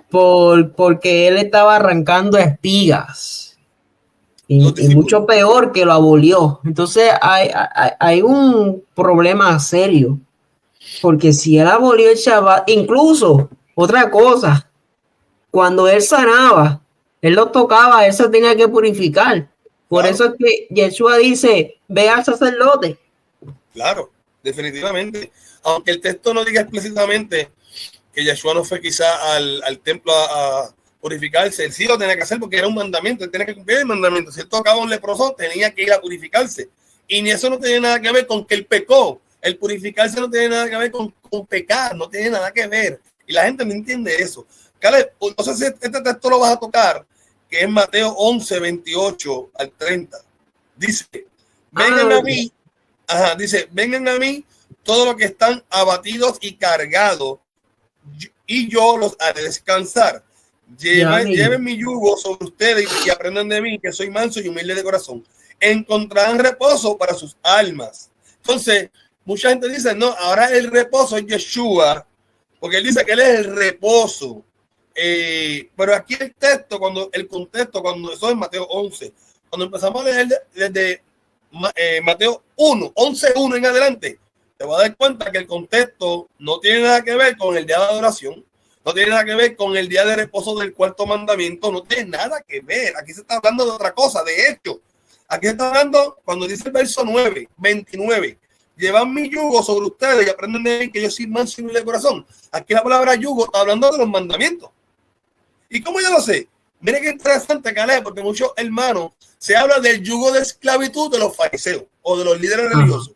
porque él estaba arrancando espigas. Y mucho peor que lo abolió. Entonces, hay un problema serio. Porque si él abolió el Shabbat, incluso, otra cosa, cuando él sanaba, él lo tocaba, él se tenía que purificar. Por eso es que Yeshua dice, ve al sacerdote. Claro, definitivamente. Aunque el texto no diga explícitamente que Yeshua no fue quizá al templo a purificarse, él sí lo tenía que hacer porque era un mandamiento, él tenía que cumplir el mandamiento. Si él tocaba a un leproso, tenía que ir a purificarse. Y ni eso no tiene nada que ver con que él pecó. El purificarse no tiene nada que ver con pecar, no tiene nada que ver. Y la gente no entiende eso. Caleb, no sé si este texto lo vas a tocar, que es Mateo 11:28 al 30. Dice, vengan a mí. Dice, vengan a mí todos los que están abatidos y cargados, y yo los haré descansar. Lleven mi yugo sobre ustedes y aprendan de mí, que soy manso y humilde de corazón. Encontrarán reposo para sus almas. Entonces, mucha gente dice, no, ahora el reposo es Yeshua, porque él dice que él es el reposo. Pero aquí el texto, cuando eso es Mateo 11, cuando empezamos a leer desde Mateo 11:1 en adelante, te vas a dar cuenta que el contexto no tiene nada que ver con el día de adoración, no tiene nada que ver con el día de reposo del cuarto mandamiento, no tiene nada que ver. Aquí se está hablando de otra cosa. De hecho, aquí se está hablando, cuando dice el verso 29, llevan mi yugo sobre ustedes y aprenden de mí que yo soy manso y humilde de corazón. Aquí la palabra yugo está hablando de los mandamientos. ¿Y cómo yo lo sé? Mire qué interesante, Caleb, porque muchos hermanos se habla del yugo de esclavitud de los fariseos o de los líderes religiosos.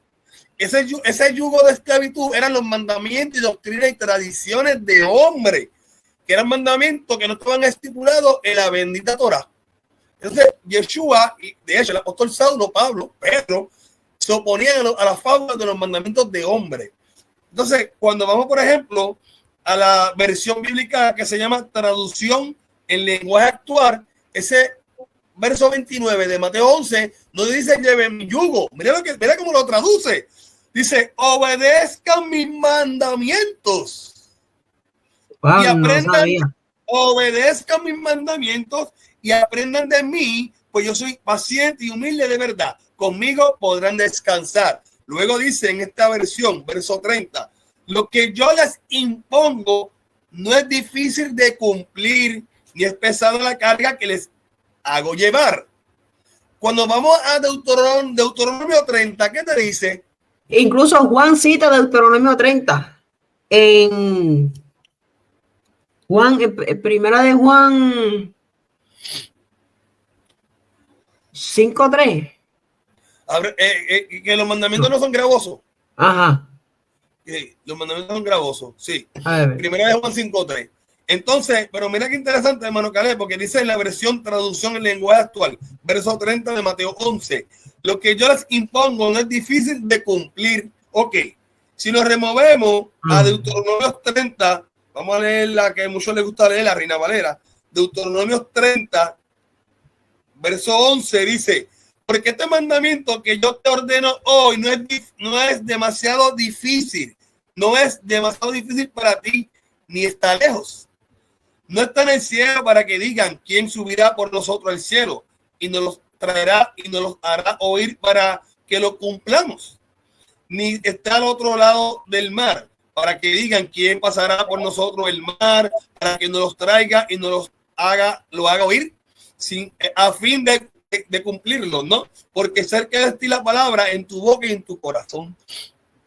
Ese yugo de esclavitud eran los mandamientos y doctrinas y tradiciones de hombre, que eran mandamientos que no estaban estipulados en la bendita Torah. Entonces, Yeshua, y de hecho el apóstol Saulo, Pablo, Pedro, se oponían a las fábulas de los mandamientos de hombre. Entonces, cuando vamos, por ejemplo, a la versión bíblica que se llama traducción en lenguaje actual, ese verso 29 de Mateo 11 no dice lleven mi yugo. Mira cómo lo traduce. Dice, obedezcan mis mandamientos. Wow, y aprendan, no obedezcan mis mandamientos y aprendan de mí, pues yo soy paciente y humilde de verdad. Conmigo podrán descansar. Luego dice en esta versión, verso 30, lo que yo les impongo no es difícil de cumplir, ni es pesada la carga que les hago llevar. Cuando vamos a Deuteronomio 30, ¿qué te dice? Incluso Juan cita Deuteronomio 30 en Juan, primera de Juan 5:3. Que los mandamientos no son gravosos. Ajá. Los mandamientos son gravosos, sí. A ver. Primera de Juan 5:3. Entonces, pero mira qué interesante, hermano Caleb, porque dice en la versión traducción en lenguaje actual, verso 30 de Mateo 11, lo que yo les impongo no es difícil de cumplir. Ok, si nos removemos a Deuteronomio 30, vamos a leer la que a muchos les gusta leer, la Reina Valera. Deuteronomio 30, verso 11 dice, porque este mandamiento que yo te ordeno hoy no es demasiado difícil, no es demasiado difícil para ti, ni está lejos. No está en el cielo para que digan quién subirá por nosotros al cielo y nos los traerá y nos los hará oír para que lo cumplamos. Ni está al otro lado del mar para que digan quién pasará por nosotros el mar para que nos los traiga y nos los lo haga oír a fin de cumplirlo, ¿no? Porque cerca de ti la palabra en tu boca y en tu corazón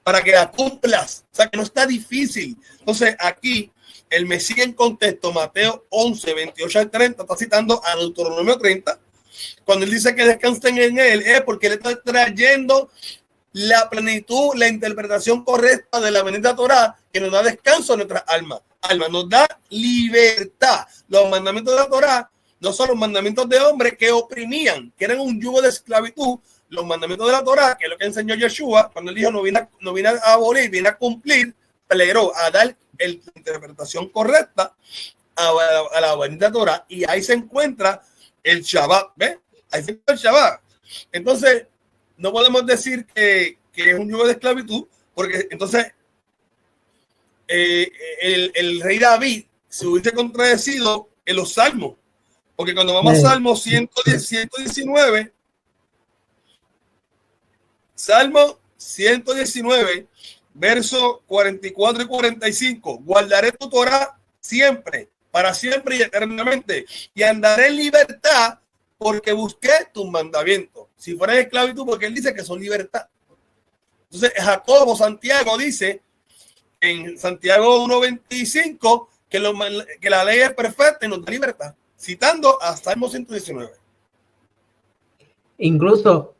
para que la cumplas. O sea que no está difícil. Entonces aquí el Mesías en contexto, Mateo 11, 28 al 30, está citando a Deuteronomio 30. Cuando él dice que descansen en él, es porque él está trayendo la plenitud, la interpretación correcta de la bendita Torá, que nos da descanso a nuestras almas. Nos da libertad. Los mandamientos de la Torá no son los mandamientos de hombres que oprimían, que eran un yugo de esclavitud. Los mandamientos de la Torá, que es lo que enseñó Yeshua, cuando él dijo no vine a abolir, vine a cumplir, plegó a dar la interpretación correcta a la bendita Torah, y ahí se encuentra el Shabbat, ¿ves? Ahí se encuentra el Shabbat. Entonces, no podemos decir que es un yugo de esclavitud, porque entonces el rey David se hubiese contradecido en los salmos, porque cuando vamos a Salmo 119, Salmo 119, versos 44 y 45, guardaré tu Torah siempre, para siempre y eternamente, y andaré en libertad porque busqué tus mandamientos. Si fuera en esclavitud, porque él dice que son libertad. Entonces, Santiago dice en Santiago 1:25 que la ley es perfecta y nos da libertad, citando a Salmo 119. Incluso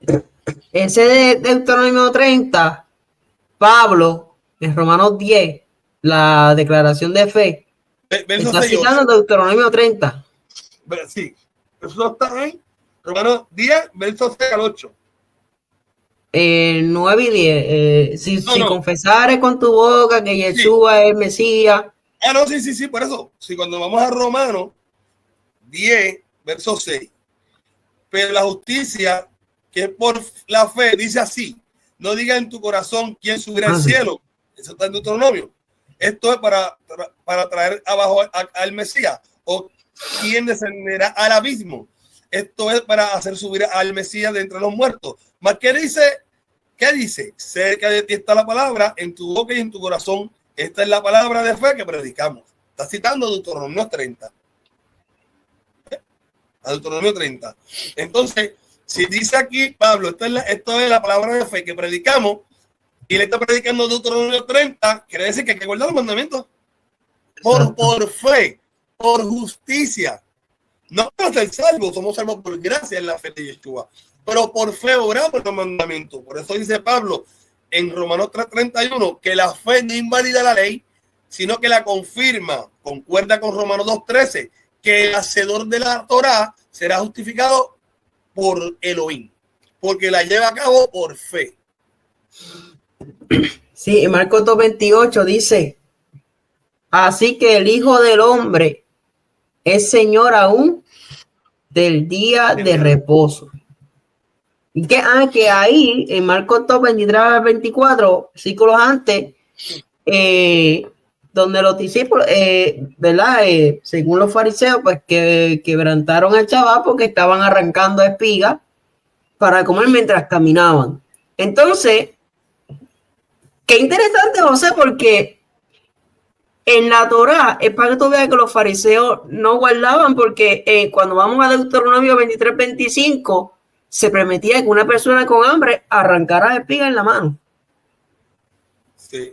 ese de Deuteronomio 30, Pablo, en Romanos 10, la declaración de fe, está citando Deuteronomio 30. Sí, eso está en Romanos 10, versos 6 al 8. 9 y 10. Si confesares con tu boca que Yeshua es el Mesías. Sí, por eso. Si cuando vamos a Romanos 10, verso 6, pero la justicia que es por la fe dice así: no diga en tu corazón quién subirá al cielo. Eso está en Deuteronomio. Esto es para traer abajo al Mesías, o quién descenderá al abismo. Esto es para hacer subir al Mesías de entre los muertos. Más que dice, ¿qué dice? Cerca de ti está la palabra, en tu boca y en tu corazón. Esta es la palabra de fe que predicamos. Está citando Deuteronomio 30. A Deuteronomio 30. Entonces, si dice aquí Pablo, esto es la palabra de fe que predicamos, y le está predicando Deuteronomio 30, quiere decir que hay que guardar los mandamientos. Por fe, por justicia. No para ser salvos, somos salvos por gracia en la fe de Yeshua, pero por fe obramos los mandamientos. Por eso dice Pablo en Romanos 3:31 que la fe no invalida la ley, sino que la confirma. Concuerda con Romanos 2:13, que el hacedor de la Torá será justificado por Elohim, porque la lleva a cabo por fe. Sí, en Marcos 2:28 dice: así que el Hijo del Hombre es Señor aún del día de reposo. Que ahí, en Marcos 2, 23 al 24, versículos antes, donde los discípulos, ¿verdad? Según los fariseos, pues que quebrantaron al chaval porque estaban arrancando espigas para comer mientras caminaban. Entonces, qué interesante, José, porque en la Torá es para que tú veas que los fariseos no guardaban, porque cuando vamos a Deuteronomio 23, 25, se permitía que una persona con hambre arrancara espiga en la mano. Sí.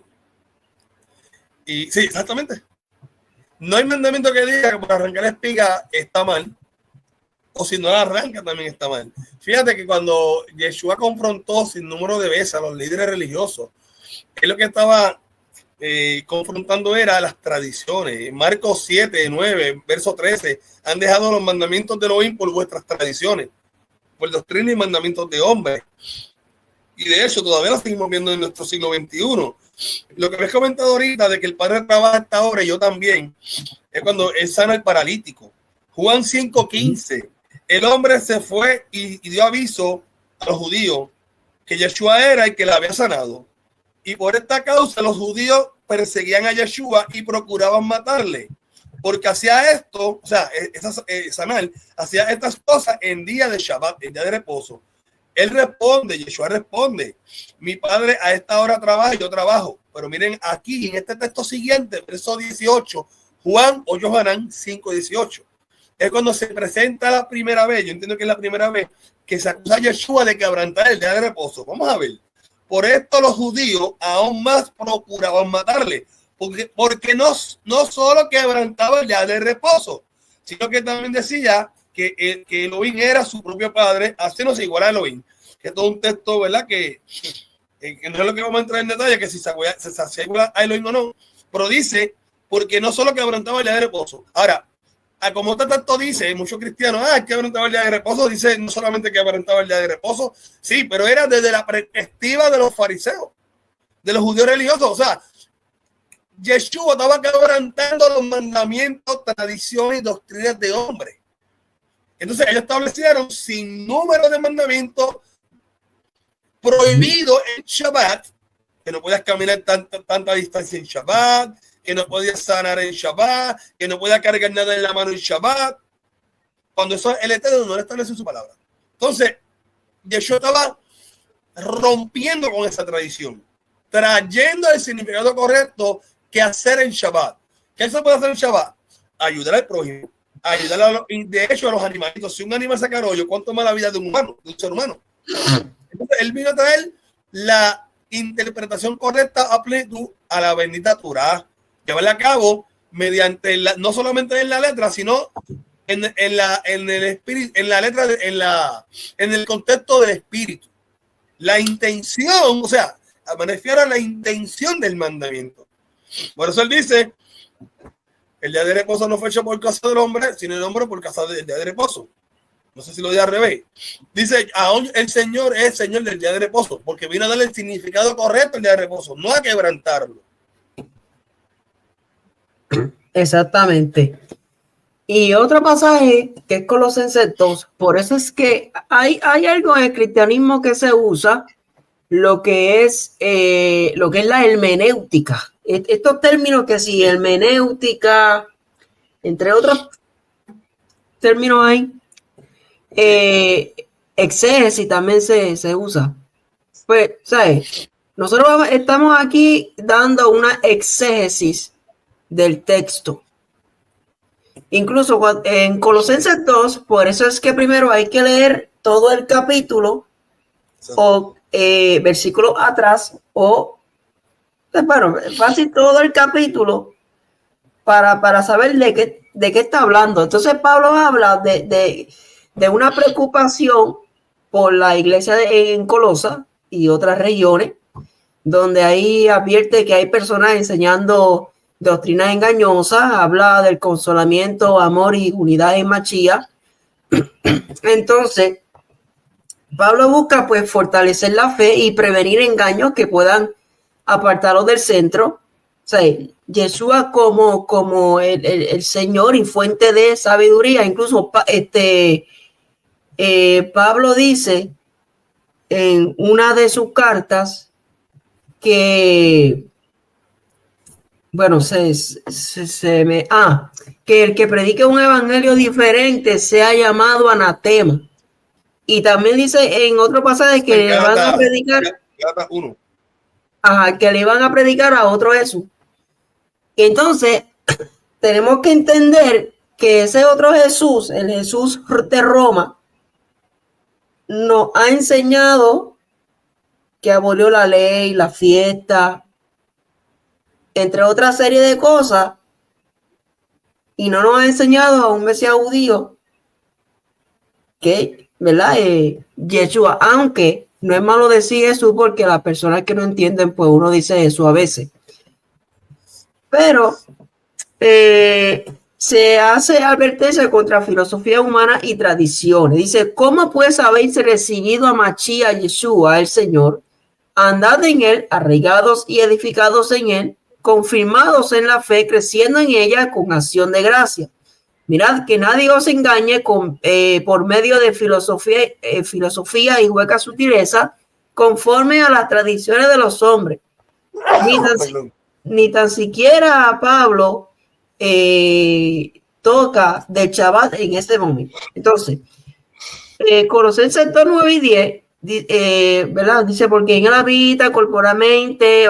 Y sí, exactamente. No hay mandamiento que diga que por arrancar espiga está mal, o si no la arranca también está mal. Fíjate que cuando Yeshua confrontó sin número de veces a los líderes religiosos, él lo que estaba confrontando era las tradiciones. Marcos 7, 9, verso 13, han dejado los mandamientos de Elohim por vuestras tradiciones, por doctrina y mandamientos de hombres. Y de hecho todavía lo seguimos viendo en nuestro siglo XXI. Lo que me has comentado ahorita de que el Padre trabaja hasta ahora y yo también, es cuando él sana al paralítico. Juan 5:15, el hombre se fue y dio aviso a los judíos que Yeshua era el que la había sanado. Y por esta causa los judíos perseguían a Yeshua y procuraban matarle, porque hacía esto, o sea, sanar, hacía estas cosas en día de Shabbat, en día de reposo. Él responde, Yeshua responde, mi padre a esta hora trabaja y yo trabajo. Pero miren aquí, en este texto siguiente, verso 18, Juan o Yohanan 5:18. Es cuando se presenta la primera vez, yo entiendo que es la primera vez, que se acusa a Yeshua de quebrantar el día de reposo. Vamos a ver. Por esto los judíos aún más procuraban matarle, porque no solo quebrantaba el día de reposo, sino que también decía que Elohim era su propio padre, haciéndose igual a Elohim. Que es todo un texto, ¿verdad? Que no es lo que vamos a entrar en detalle, que si se hacía igual a Elohim o no, pero dice, porque no solo quebrantaba el día de reposo. Ahora, como este texto dice, muchos cristianos, quebrantaba el día de reposo, dice no solamente quebrantaba el día de reposo, sí, pero era desde la perspectiva de los fariseos, de los judíos religiosos. O sea, Yeshua estaba quebrantando los mandamientos, tradiciones y doctrinas de hombres. Entonces ellos establecieron sin número de mandamientos prohibidos en Shabbat, que no podías caminar tanta distancia en Shabbat, que no podías sanar en Shabbat, que no podías cargar nada en la mano en Shabbat, cuando eso el Eterno no le establece en su palabra. Entonces, Yeshua estaba rompiendo con esa tradición, trayendo el significado correcto que hacer en Shabbat. ¿Qué se puede hacer en Shabbat? Ayudar al prójimo, ayudar de hecho a los animalitos. Si un animal saca hoyo, ¿cuánto más la vida de un humano, de un ser humano? Entonces, él vino a traer la interpretación correcta a plenitud a la bendita Torá, llevarla a cabo mediante no solamente en la letra, sino en el espíritu, en la letra, en el contexto del espíritu. La intención, o sea, me refiero a la intención del mandamiento. Por eso él dice, el día de reposo no fue hecho por causa del hombre, sino el hombre por causa del día de reposo. No sé si lo di al revés. Dice, aún el Señor es Señor del día de reposo, porque vino a darle el significado correcto al día de reposo, no a quebrantarlo. Exactamente. Y otro pasaje que es Colosenses 2, por eso es que hay algo en el cristianismo que se usa, lo que es la hermenéutica. Estos términos que sí, hermenéutica, entre otros términos hay, exégesis también se usa. Pues, ¿sabes? Nosotros estamos aquí dando una exégesis del texto. Incluso en Colosenses 2, por eso es que primero hay que leer todo el capítulo o versículos atrás o, bueno, fácil todo el capítulo para saber de qué está hablando. Entonces Pablo habla de una preocupación por la iglesia en Colosa y otras regiones, donde ahí advierte que hay personas enseñando doctrinas engañosas, habla del consolamiento, amor y unidad en Machía. Entonces, Pablo busca pues fortalecer la fe y prevenir engaños que puedan apartarlos del centro. O sea, Yeshua como el Señor y fuente de sabiduría. Incluso Pablo dice en una de sus cartas que, bueno, que el que predique un evangelio diferente sea llamado anatema. Y también dice en otro pasaje que le van a predicar que le van a predicar a otro Jesús. Entonces, tenemos que entender que ese otro Jesús, el Jesús de Roma, nos ha enseñado que abolió la ley, la fiesta, entre otra serie de cosas, y no nos ha enseñado a un Mesías judío que, ¿verdad? Yeshua, aunque no es malo decir Jesús porque las personas que no entienden, pues uno dice Jesús a veces. Pero se hace advertencia contra filosofía humana y tradiciones. Dice, ¿cómo pues habéis recibido a Mashiach Yeshua, el Señor? Andad en él, arraigados y edificados en él, confirmados en la fe, creciendo en ella con acción de gracia. Mirad que nadie os engañe por medio de filosofía y hueca sutileza, conforme a las tradiciones de los hombres. Ni tan siquiera a Pablo toca del Shabbat en este momento. Entonces, Colosenses 2, 9 y 10, ¿verdad? Dice, porque en él habita corporalmente,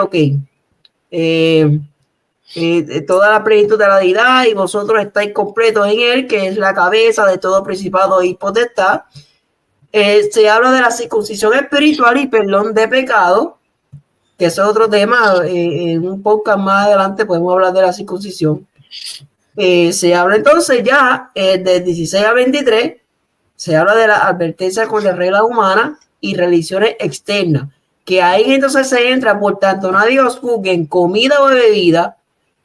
toda la plenitud de la deidad, y vosotros estáis completos en él, que es la cabeza de todo principado y potestad. Se habla de la circuncisión espiritual y perdón de pecado, que ese es otro tema. En un podcast más adelante podemos hablar de la circuncisión. Se habla entonces ya del 16 a 23, se habla de la advertencia con las reglas humanas y religiones externas, que ahí entonces se entra. Por tanto, nadie os juzgue en comida o bebida,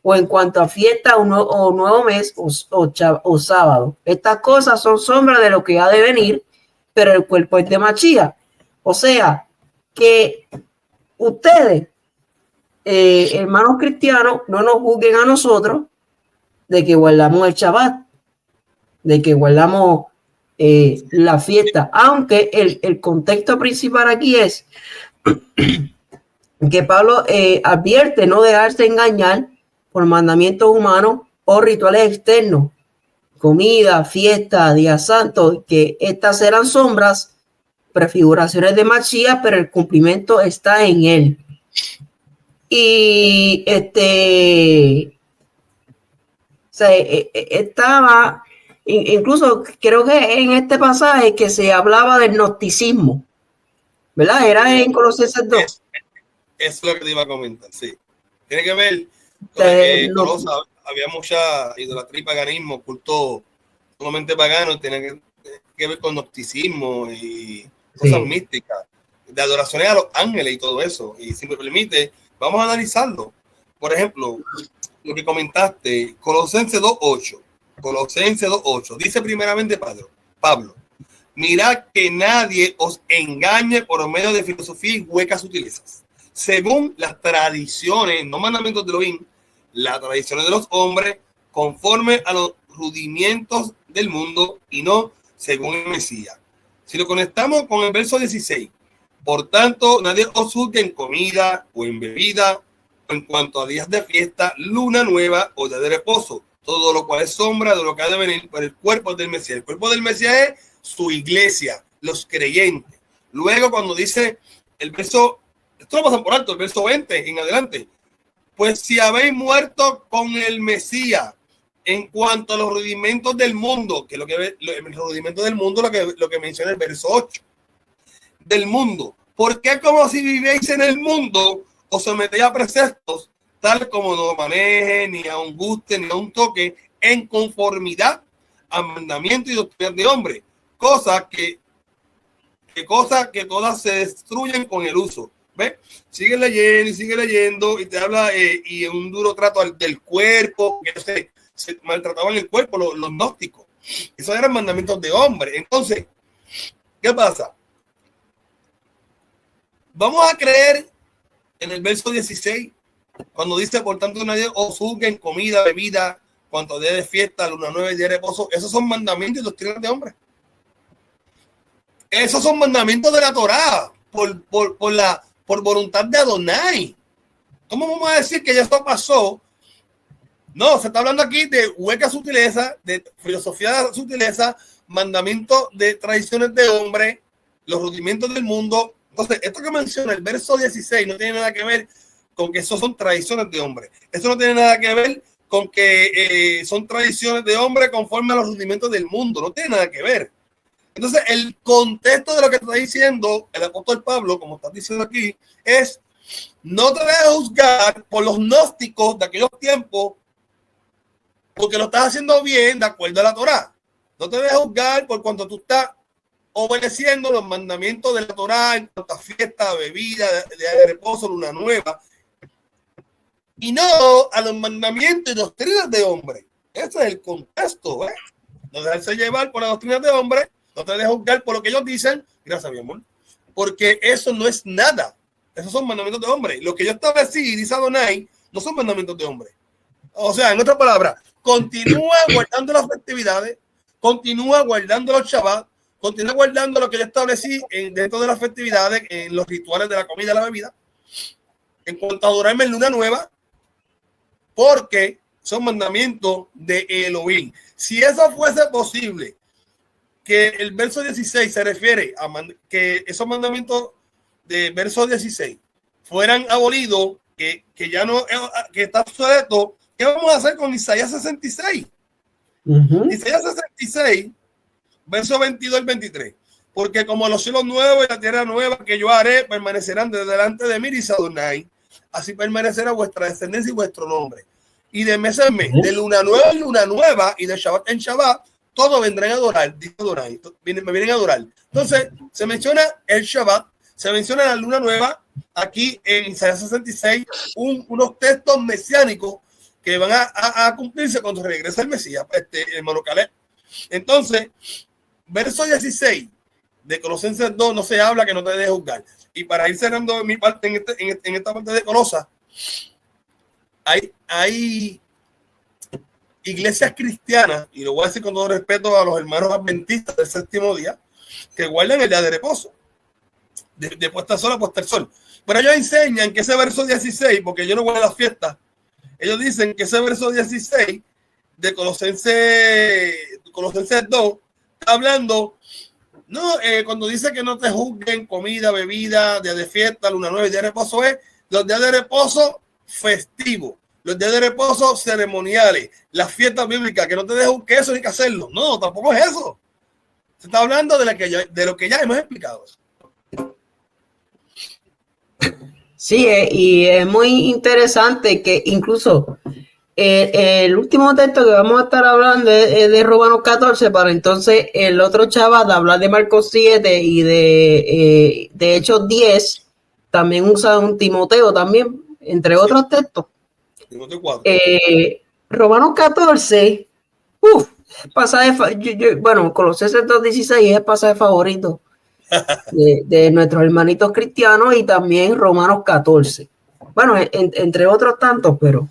o en cuanto a fiesta o nuevo mes o sábado. Estas cosas son sombras de lo que ha de venir, pero el cuerpo es de Mashiach. O sea, que ustedes, hermanos cristianos, no nos juzguen a nosotros de que guardamos el Shabbat, de que guardamos la fiesta, aunque el contexto principal aquí es que Pablo advierte no dejarse engañar por mandamientos humanos o rituales externos, comida, fiesta, días santos, que estas serán sombras, prefiguraciones de Mashiach, pero el cumplimiento está en él. Y estaba, incluso creo que en este pasaje que se hablaba del gnosticismo, ¿verdad? Era en Colosenses 2. Eso es lo que te iba a comentar, sí. Tiene que ver, había mucha idolatría y paganismo, culto solamente pagano, tiene que ver con gnosticismo y cosas místicas, de adoraciones a los ángeles y todo eso. Y si me permite, vamos a analizarlo. Por ejemplo, lo que comentaste, Colosenses 2.8. Colosenses 2.8. Dice primeramente Pablo, mirad que nadie os engañe por medio de filosofía y huecas sutilezas, según las tradiciones, no mandamientos de Elohim, las tradiciones de los hombres, conforme a los rudimientos del mundo y no según el Mesías. Si lo conectamos con el verso 16, por tanto, nadie os juzgue en comida o en bebida, o en cuanto a días de fiesta, luna nueva o día de reposo, todo lo cual es sombra de lo que ha de venir por el cuerpo del Mesías. El cuerpo del Mesías es su iglesia, los creyentes. Luego, cuando dice el verso, esto lo pasan por alto, el verso 20 en adelante, pues si habéis muerto con el Mesías en cuanto a los rudimentos del mundo, que es el rudimento del mundo, lo que menciona el verso 8, del mundo. ¿Por qué como si vivéis en el mundo os sometéis a preceptos tal como no manejen, ni a un guste, ni a un toque, en conformidad a mandamientos y doctrinas de hombre? Cosas que todas se destruyen con el uso. ¿Ves? Sigue leyendo y te habla y un duro trato del cuerpo, que se maltrataban el cuerpo los gnósticos. Esos eran mandamientos de hombre. Entonces, ¿qué pasa? Vamos a creer en el verso 16, cuando dice, por tanto, nadie os juzgue en comida, bebida, cuanto a día de fiesta, luna nueva y día de reposo. Esos son mandamientos y doctrinas de hombre. Esos son mandamientos de la Torá. por voluntad de Adonai. ¿Cómo vamos a decir que ya esto pasó? No, se está hablando aquí de hueca sutileza, de filosofía de sutileza, mandamientos de tradiciones de hombre, los rudimentos del mundo. Entonces, esto que menciona el verso 16 no tiene nada que ver con que eso son tradiciones de hombre. Eso no tiene nada que ver con que son tradiciones de hombre conforme a los rudimentos del mundo. No tiene nada que ver. Entonces, el contexto de lo que está diciendo el apóstol Pablo, como está diciendo aquí, es: no te dejes juzgar por los gnósticos de aquellos tiempos, porque lo estás haciendo bien de acuerdo a la Torá. No te dejes juzgar por cuanto tú estás obedeciendo los mandamientos de la Torá en cuanto a fiesta, bebida, de reposo, luna nueva, y no a los mandamientos y doctrinas de hombre. Ese es el contexto, ¿eh? No dejarse llevar por las doctrinas de hombre, no te dejes juzgar por lo que ellos dicen. Gracias, mi amor. Porque eso no es nada. Esos son mandamientos de hombre. Lo que yo establecí, dice Adonai, no son mandamientos de hombre. O sea, en otras palabras, continúa guardando las festividades, continúa guardando los Shabbat, continúa guardando lo que yo establecí dentro de las festividades, en los rituales de la comida y la bebida, en cuanto a adorarme en luna nueva, porque son mandamientos de Elohim. Si eso fuese posible, que el verso 16 se refiere a que esos mandamientos de verso 16 fueran abolidos, que ya no, que está obsoleto, ¿qué vamos a hacer con Isaías 66? Isaías 66, verso 22 al 23. Porque como los cielos nuevos y la tierra nueva que yo haré permanecerán de delante de mí, dice Adonai, así permanecerá vuestra descendencia y vuestro nombre. Y de mes en mes, de luna nueva en luna nueva y de Shabbat en Shabbat, todos vendrán a adorar, dice Adonai, me vienen a adorar. Entonces, se menciona el Shabbat, se menciona la luna nueva, aquí en Isaías 66, unos textos mesiánicos que van a cumplirse cuando regrese el Mesías, hermano Caleb. Entonces, verso 16 de Colosenses 2 no se habla que no te dejes juzgar. Y para ir cerrando mi parte en esta parte de Colosas, hay iglesias cristianas, y lo voy a decir con todo respeto a los hermanos adventistas del séptimo día, que guardan el día de reposo, de puesta sola, puesta el sol. Pero ellos enseñan que ese verso 16, porque yo no guardo las fiestas, ellos dicen que ese verso 16 de Colosenses 2 está hablando, no, cuando dice que no te juzguen comida, bebida, día de fiesta, luna nueva y día de reposo, es los días de reposo festivos, los días de reposo ceremoniales, las fiestas bíblicas, que no te dejen que eso ni que hacerlo. No, tampoco es eso. Se está hablando de lo que ya hemos explicado. Sí, y es muy interesante que incluso el último texto que vamos a estar hablando es de Romanos 14, para entonces el otro chaval hablar de Marcos 7 y de Hechos 10, también usa un Timoteo también, entre otros textos. Timoteo 4. Romanos 14, pasaje, bueno, Colosenses 2:16 es el pasaje favorito de nuestros hermanitos cristianos, y también Romanos 14. Bueno, entre otros tantos, pero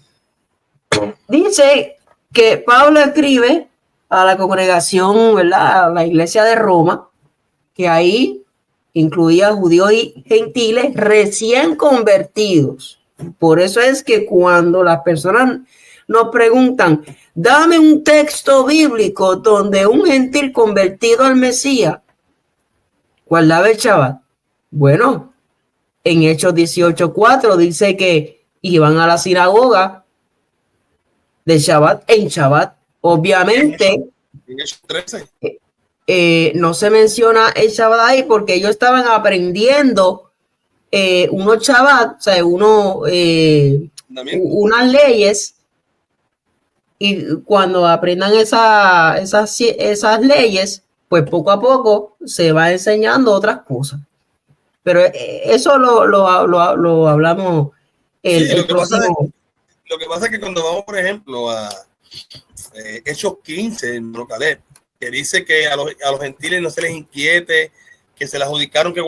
dice que Pablo escribe a la congregación, ¿verdad?, a la iglesia de Roma, que ahí incluía judíos y gentiles recién convertidos. Por eso es que cuando las personas nos preguntan, dame un texto bíblico donde un gentil convertido al Mesías guardaba el Shabbat. Bueno, en Hechos 18:4 dice que iban a la sinagoga de Shabbat en Shabbat. Obviamente, en Hechos 13. No se menciona el Shabbat ahí porque ellos estaban aprendiendo unos Shabbat, o sea, unas leyes, y cuando aprendan esas leyes, pues poco a poco se va enseñando otras cosas. Pero eso lo hablamos el próximo. Lo que pasa es que cuando vamos, por ejemplo, a Hechos 15, en Caleb, que dice que a los gentiles no se les inquiete, que se les adjudicaron que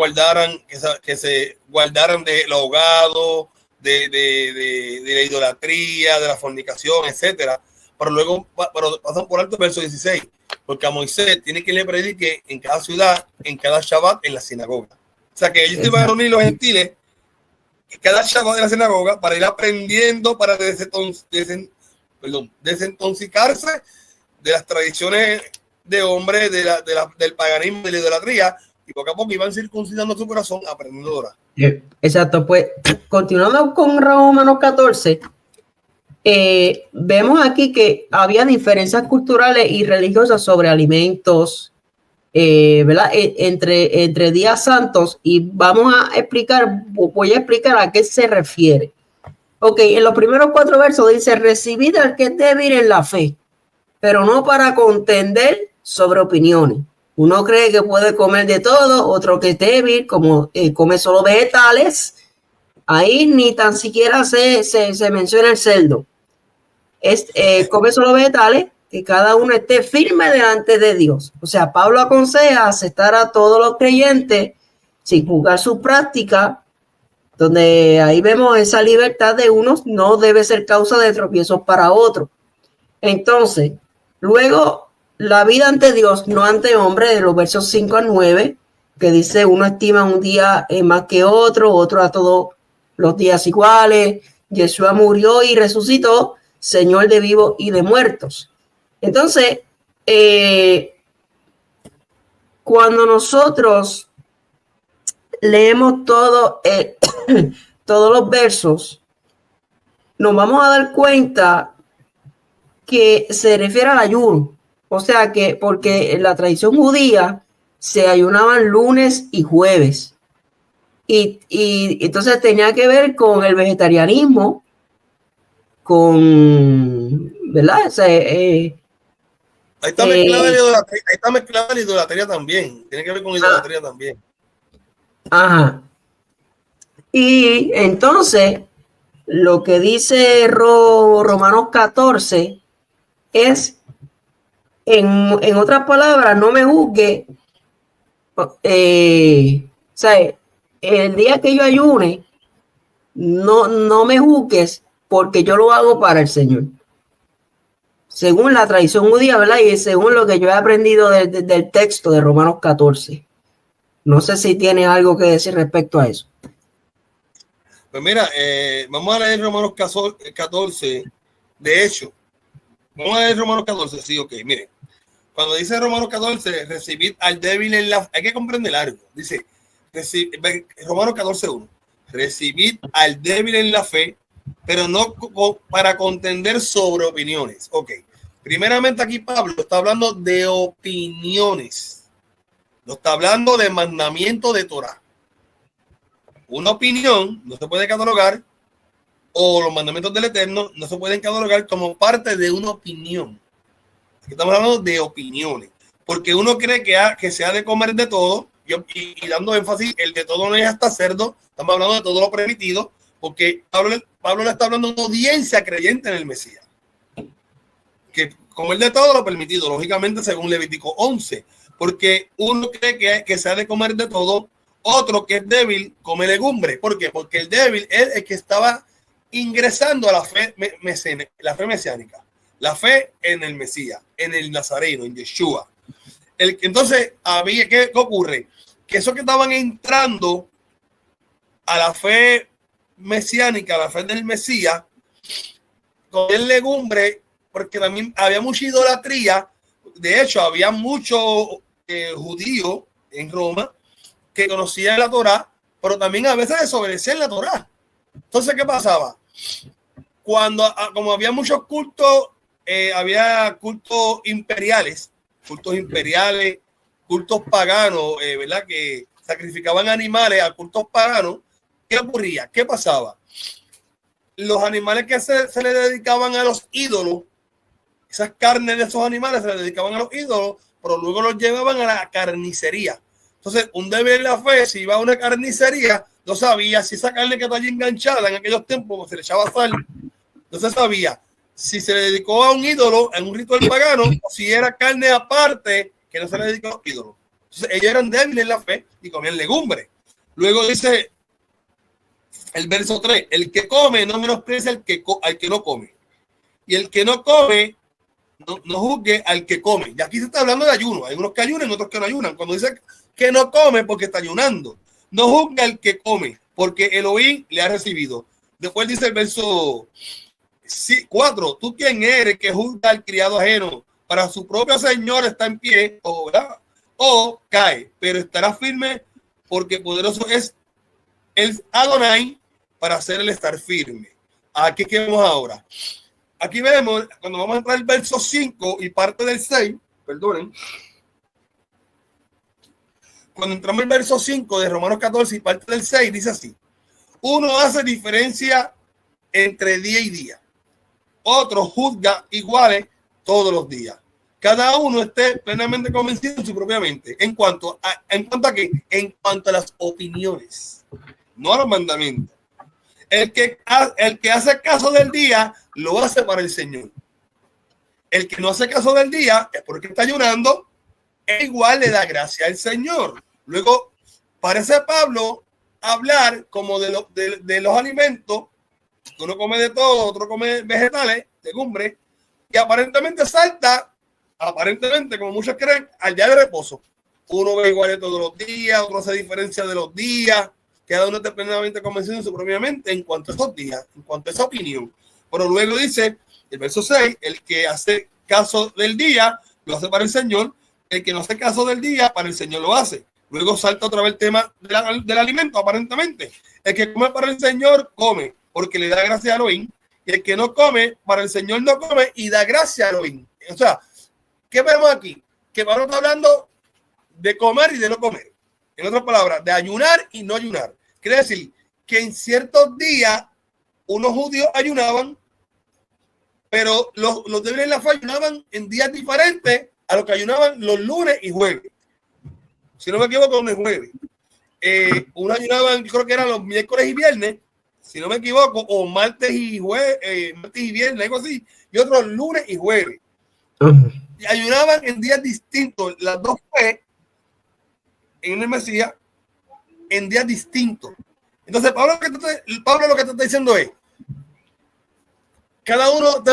se guardaran del ahogado, de la idolatría, de la fornicación, etcétera. Pero luego pasan por alto el verso 16, porque a Moisés tiene que le predique en cada ciudad, en cada Shabbat, en la sinagoga. O sea, que ellos iban a reunir los gentiles cada sábado de la sinagoga para ir aprendiendo, para desintoxicarse de las tradiciones de hombres, del paganismo, de la idolatría, y poco a poco iban circuncidando su corazón, aprendiendo a orar. Exacto, pues continuando con Romanos 14, vemos aquí que había diferencias culturales y religiosas sobre alimentos, ¿verdad? Entre días santos, y voy a explicar a qué se refiere. Ok, en los primeros 4 versos dice: recibid al que es débil en la fe, pero no para contender sobre opiniones. Uno cree que puede comer de todo, otro que es débil, como come solo vegetales. Ahí ni tan siquiera se menciona el cerdo. Come solo vegetales, que cada uno esté firme delante de Dios. O sea, Pablo aconseja aceptar a todos los creyentes sin juzgar su práctica, donde ahí vemos esa libertad de unos no debe ser causa de tropiezos para otros. Entonces, luego, la vida ante Dios, no ante hombre, de los versos 5 a 9, que dice: uno estima un día más que otro a todos los días iguales. Yeshua murió y resucitó, Señor de vivos y de muertos. Entonces, cuando nosotros leemos todos los versos, nos vamos a dar cuenta que se refiere al ayuno. O sea que, porque en la tradición judía se ayunaban lunes y jueves. Y entonces tenía que ver con el vegetarianismo, ¿verdad? O sea, ahí está mezclada la idolatría también. Tiene que ver con idolatría también. Ajá. Y entonces, lo que dice Romanos 14 es, en otras palabras, no me juzgue. O sea, el día que yo ayune, no me juzgues, porque yo lo hago para el Señor. Según la tradición judía, ¿verdad? Y según lo que yo he aprendido del texto de Romanos 14. No sé si tiene algo que decir respecto a eso. Pues mira, vamos a leer Romanos 14. De hecho, vamos a leer Romanos 14. Sí, ok, miren. Cuando dice Romanos 14, recibid al débil en la fe. Hay que comprender algo. Dice, Romanos 14:1. Recibid al débil en la fe, pero no para contender sobre opiniones. Ok. Primeramente aquí Pablo está hablando de opiniones. No está hablando de mandamiento de Torah. Una opinión no se puede catalogar, o los mandamientos del Eterno no se pueden catalogar como parte de una opinión. Aquí estamos hablando de opiniones, porque uno cree que se ha de comer de todo, y dando énfasis, el de todo no es hasta cerdo. Estamos hablando de todo lo permitido, porque Pablo le está hablando a una audiencia creyente en el Mesías, que comer de todo lo permitido, lógicamente según Levítico 11, porque uno cree que se ha de comer de todo, otro que es débil come legumbre. ¿Por qué? Porque el débil es el que estaba ingresando a la fe mesiánica, la fe en el Mesías, en el Nazareno, en Yeshua. Entonces, ¿qué ocurre? Que esos que estaban entrando a la fe mesiánica, a la fe del Mesías, comían legumbre, porque también había mucha idolatría. De hecho, había muchos judíos en Roma que conocían la Torá, pero también a veces desobedecían la Torá. Entonces, ¿qué pasaba? Como había muchos cultos, había cultos imperiales, cultos paganos, ¿verdad? Que sacrificaban animales a cultos paganos. ¿Qué ocurría? ¿Qué pasaba? Los animales que se le dedicaban a los ídolos, esas carnes de esos animales se le dedicaban a los ídolos, pero luego los llevaban a la carnicería. Entonces, un débil en la fe, si iba a una carnicería, no sabía si esa carne que está allí enganchada en aquellos tiempos se le echaba sal, no se sabía si se le dedicó a un ídolo, en un ritual pagano, o si era carne aparte que no se le dedicó a los ídolos. Entonces, ellos eran débiles en la fe y comían legumbre. Luego dice el verso 3, el que come no menosprecia al que no come. Y el que no come, no juzgue al que come. Y aquí se está hablando de ayuno. Hay unos que ayunan, otros que no ayunan. Cuando dice que no come, porque está ayunando. no juzga el que come, porque Elohim le ha recibido. Después dice el verso 4, ¿tú quién eres que juzga al criado ajeno? Para su propio señor está en pie, o cae, pero estará firme, porque poderoso es el Adonai para hacer el estar firme. Aquí que vemos ahora. Aquí vemos, cuando vamos a entrar al verso 5 y parte del 6, perdonen. Cuando entramos al verso 5 de Romanos 14 y parte del 6, dice así: uno hace diferencia entre día y día, otro juzga iguales todos los días. Cada uno esté plenamente convencido en su propia mente. ¿En cuanto a qué? En cuanto a las opiniones, no a los mandamientos. El que hace caso del día lo hace para el Señor. El que no hace caso del día es porque está ayunando, e igual le da gracia al Señor. Luego parece Pablo hablar como de los alimentos. Uno come de todo, otro come vegetales, legumbres, y aparentemente salta, como muchos creen, al día de reposo. Uno ve igual de todos los días, otro se diferencia de los días. Cada uno está plenamente convencido en su propia mente en cuanto a esos días, en cuanto a esa opinión. Pero luego dice el verso 6, el que hace caso del día lo hace para el Señor, el que no hace caso del día para el Señor lo hace. Luego salta otra vez el tema del alimento, aparentemente. El que come para el Señor come, porque le da gracia a Elohim, y el que no come para el Señor no come y da gracia a Elohim. O sea, ¿qué vemos aquí? Que Pablo está hablando de comer y de no comer. En otras palabras, de ayunar y no ayunar. Quiere decir que en ciertos días unos judíos ayunaban, pero los débiles de la fe ayunaban en días diferentes a los que ayunaban los lunes y jueves. Si no me equivoco, los jueves. Uno ayunaban, yo creo que eran los miércoles y viernes, si no me equivoco, o martes y jueves, martes y viernes, algo así, y otros lunes y jueves. Y ayunaban en días distintos, las dos fe en el Mesías, en días distintos. Entonces, Pablo lo que te está diciendo es: cada uno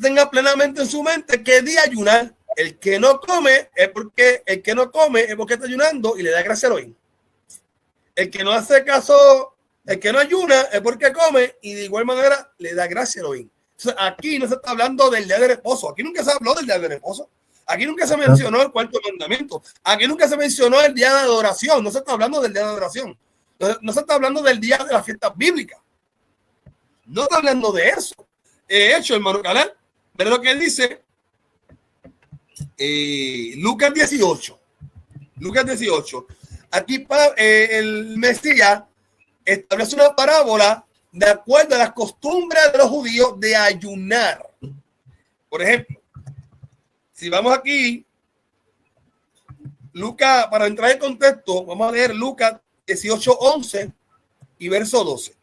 tenga plenamente en su mente qué día ayunar. El que no come es porque está ayunando y le da gracia a Elohim. El que no hace caso, el que no ayuna es porque come y de igual manera le da gracia a Elohim. Entonces, aquí no se está hablando del día de reposo. Aquí nunca se habló del día de reposo. Aquí nunca se mencionó el cuarto mandamiento. Aquí nunca se mencionó el día de adoración. No se está hablando del día de adoración. No se está hablando del día de las fiestas bíblicas. No está hablando de eso. De hecho, hermano Calán, pero lo que él dice, Lucas 18. Aquí el Mesías establece una parábola de acuerdo a las costumbres de los judíos de ayunar. Por ejemplo, si vamos aquí, Lucas, para entrar en contexto, vamos a leer Lucas 18:11 y verso 12.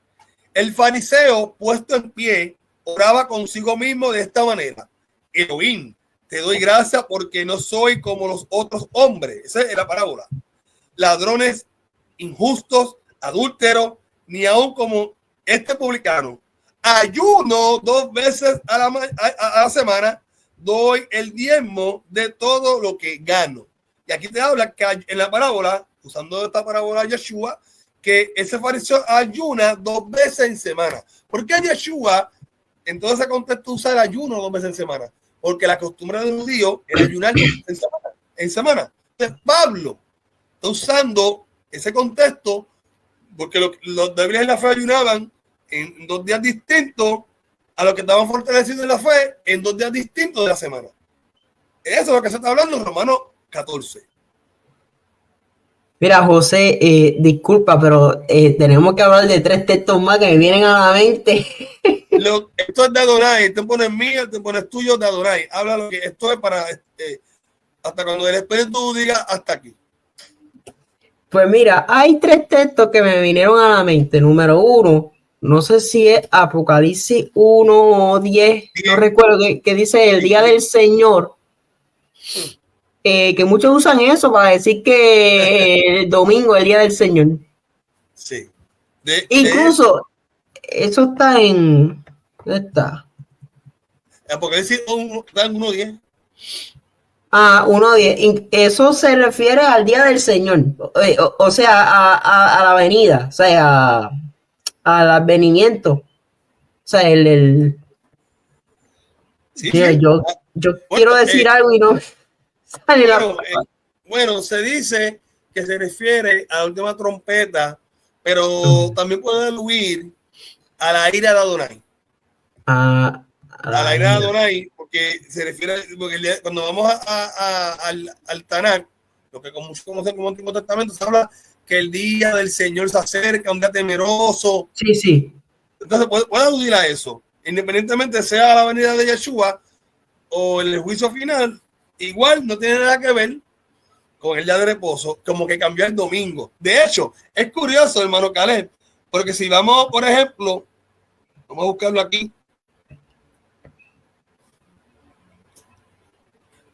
El fariseo, puesto en pie, oraba consigo mismo de esta manera: Elohim, te doy gracias porque no soy como los otros hombres. Esa es la parábola. Ladrones, injustos, adúlteros, ni aún como este publicano. Ayuno 2 veces a la semana, doy el diezmo de todo lo que gano. Y aquí te habla que en la parábola, usando esta parábola de Yeshua, que ese fariseo ayuna 2 veces en semana. ¿Por qué Yeshua en todo ese contexto usa el ayuno 2 veces en semana? Porque la costumbre del judío era ayunar 2 veces en semana. Entonces Pablo está usando ese contexto porque los débiles en la fe ayunaban en 2 días distintos a los que estaban fortalecidos en la fe en 2 días distintos de la semana. Eso es lo que se está hablando en Romanos 14. Mira, José, disculpa, pero tenemos que hablar de 3 textos más que me vienen a la mente. Esto es de Adonai, te pones mío, te pones tuyo de Adonai. Habla lo que esto es para hasta cuando el Espíritu diga hasta aquí. Pues mira, hay 3 textos que me vinieron a la mente. Número 1, no sé si es Apocalipsis 1 o 10, no recuerdo, que dice el día del Señor. Que muchos usan eso para decir que el domingo es el día del Señor. Sí. Incluso, eso está en... ¿Dónde está? Apocalipsis está en 1:10. 1:10. Eso se refiere al día del Señor. O sea, a la venida. O sea, al advenimiento. O sea, Sí, Mira, sí. yo Bueno, quiero decir algo y no sale la palabra. bueno, se dice que se refiere a la última trompeta, pero también puede aludir a la ira de Adonai. A la ira de Adonai, porque se refiere, porque cuando vamos al Tanakh, lo que muchos conocen como Antiguo Testamento, se habla que el día del Señor se acerca, un día temeroso. Sí, sí. Entonces puede aludir a eso, independientemente sea la venida de Yeshua o el juicio final, igual no tiene nada que ver con el día de reposo, como que cambió el domingo. De hecho, es curioso, hermano Caleb, porque si vamos, por ejemplo, vamos a buscarlo aquí,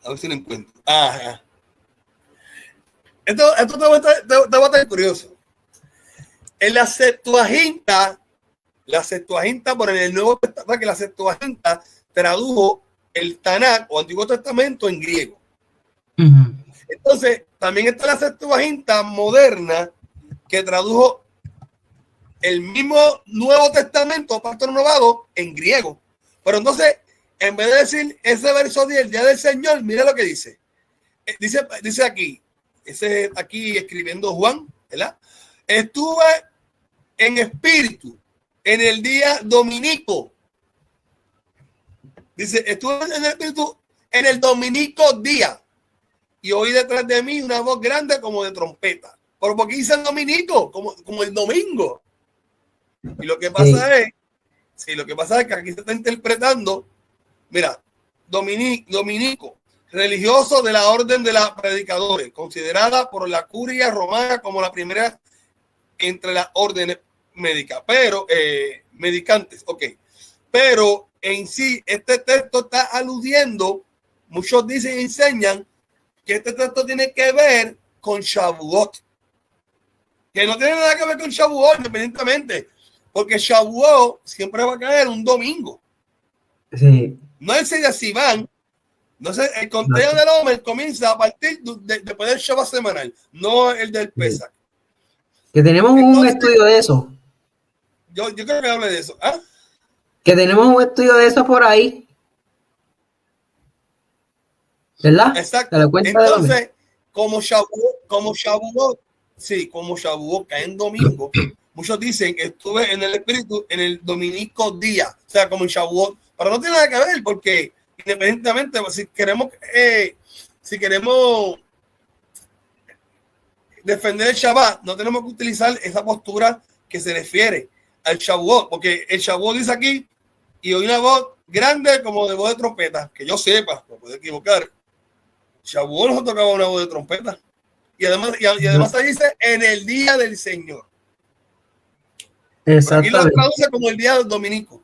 a ver si lo encuentro. Ajá. Esto te va a estar curioso. En la Septuaginta, por el Nuevo Testamento, que la Septuaginta tradujo el Tanakh o Antiguo Testamento en griego. Entonces, también está la Septuaginta moderna que tradujo el mismo Nuevo Testamento, Pacto Renovado, en griego. Pero entonces, en vez de decir ese verso 10, el día del Señor, mira lo que dice. Dice aquí, aquí escribiendo Juan, ¿verdad? Estuve en espíritu en el día dominico. Dice, estuve en el espíritu en el dominico día y oí detrás de mí una voz grande como de trompeta. ¿Por qué dice el dominico? Como el domingo. Y lo que pasa es que aquí se está interpretando, mira, dominico, religioso de la orden de los predicadores, considerada por la curia romana como la primera entre las órdenes médicas, pero medicantes, ok. Pero en sí, este texto está aludiendo, muchos dicen y enseñan que este texto tiene que ver con Shavuot, que no tiene nada que ver con Shavuot independientemente, porque Shavuot siempre va a caer un domingo. Sí. No es el de Sivan. No sé, el conteo del hombre comienza a partir después del Shabbat semanal, no el del Pesach. Que tenemos un estudio de eso. Yo creo que hable de eso. ¿Ah? Que tenemos un estudio de eso por ahí. ¿Verdad? Exacto. Entonces, como Shavuot cae en domingo, muchos dicen que estuve en el espíritu en el dominico día, o sea, como en Shavuot, pero no tiene nada que ver porque independientemente, si queremos defender el Shabbat, no tenemos que utilizar esa postura que se refiere al Shavuot, porque el Shavuot dice aquí y oí una voz grande como de voz de trompeta, que yo sepa, me puedo equivocar. Shavuot nos tocaba una voz de trompeta. Y además se dice en el día del Señor. Aquí lo traduce como el día del dominico.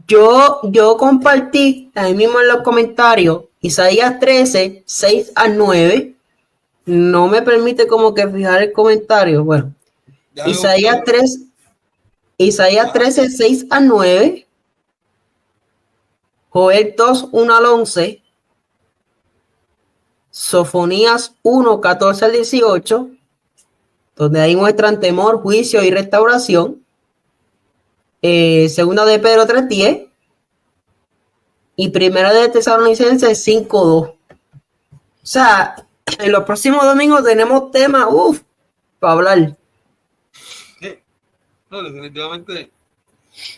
Yo compartí ahí mismo en los comentarios Isaías 13, 6-9. No me permite como que fijar el comentario. Bueno, Isaías 13, 6-9. Joel 2, 1-11. Sofonías 1, 14-18, donde ahí muestran temor, juicio y restauración. Segunda de Pedro 3:10 y primera de Tesalonicenses 5:2. O sea, en los próximos domingos tenemos temas, para hablar. Sí. No, definitivamente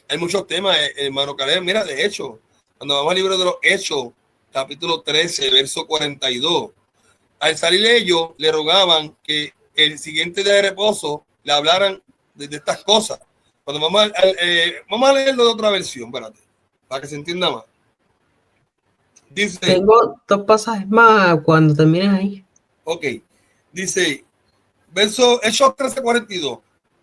hay muchos temas, hermano Caleb. Mira, de hecho, cuando vamos al libro de los Hechos, capítulo 13, verso 42, al salir ellos le rogaban que el siguiente día de reposo le hablaran de estas cosas. Cuando vamos a leerlo de otra versión, espérate, para que se entienda más. Dice, tengo 2 pasajes más cuando termines ahí. Ok, dice, verso Hechos 13:42,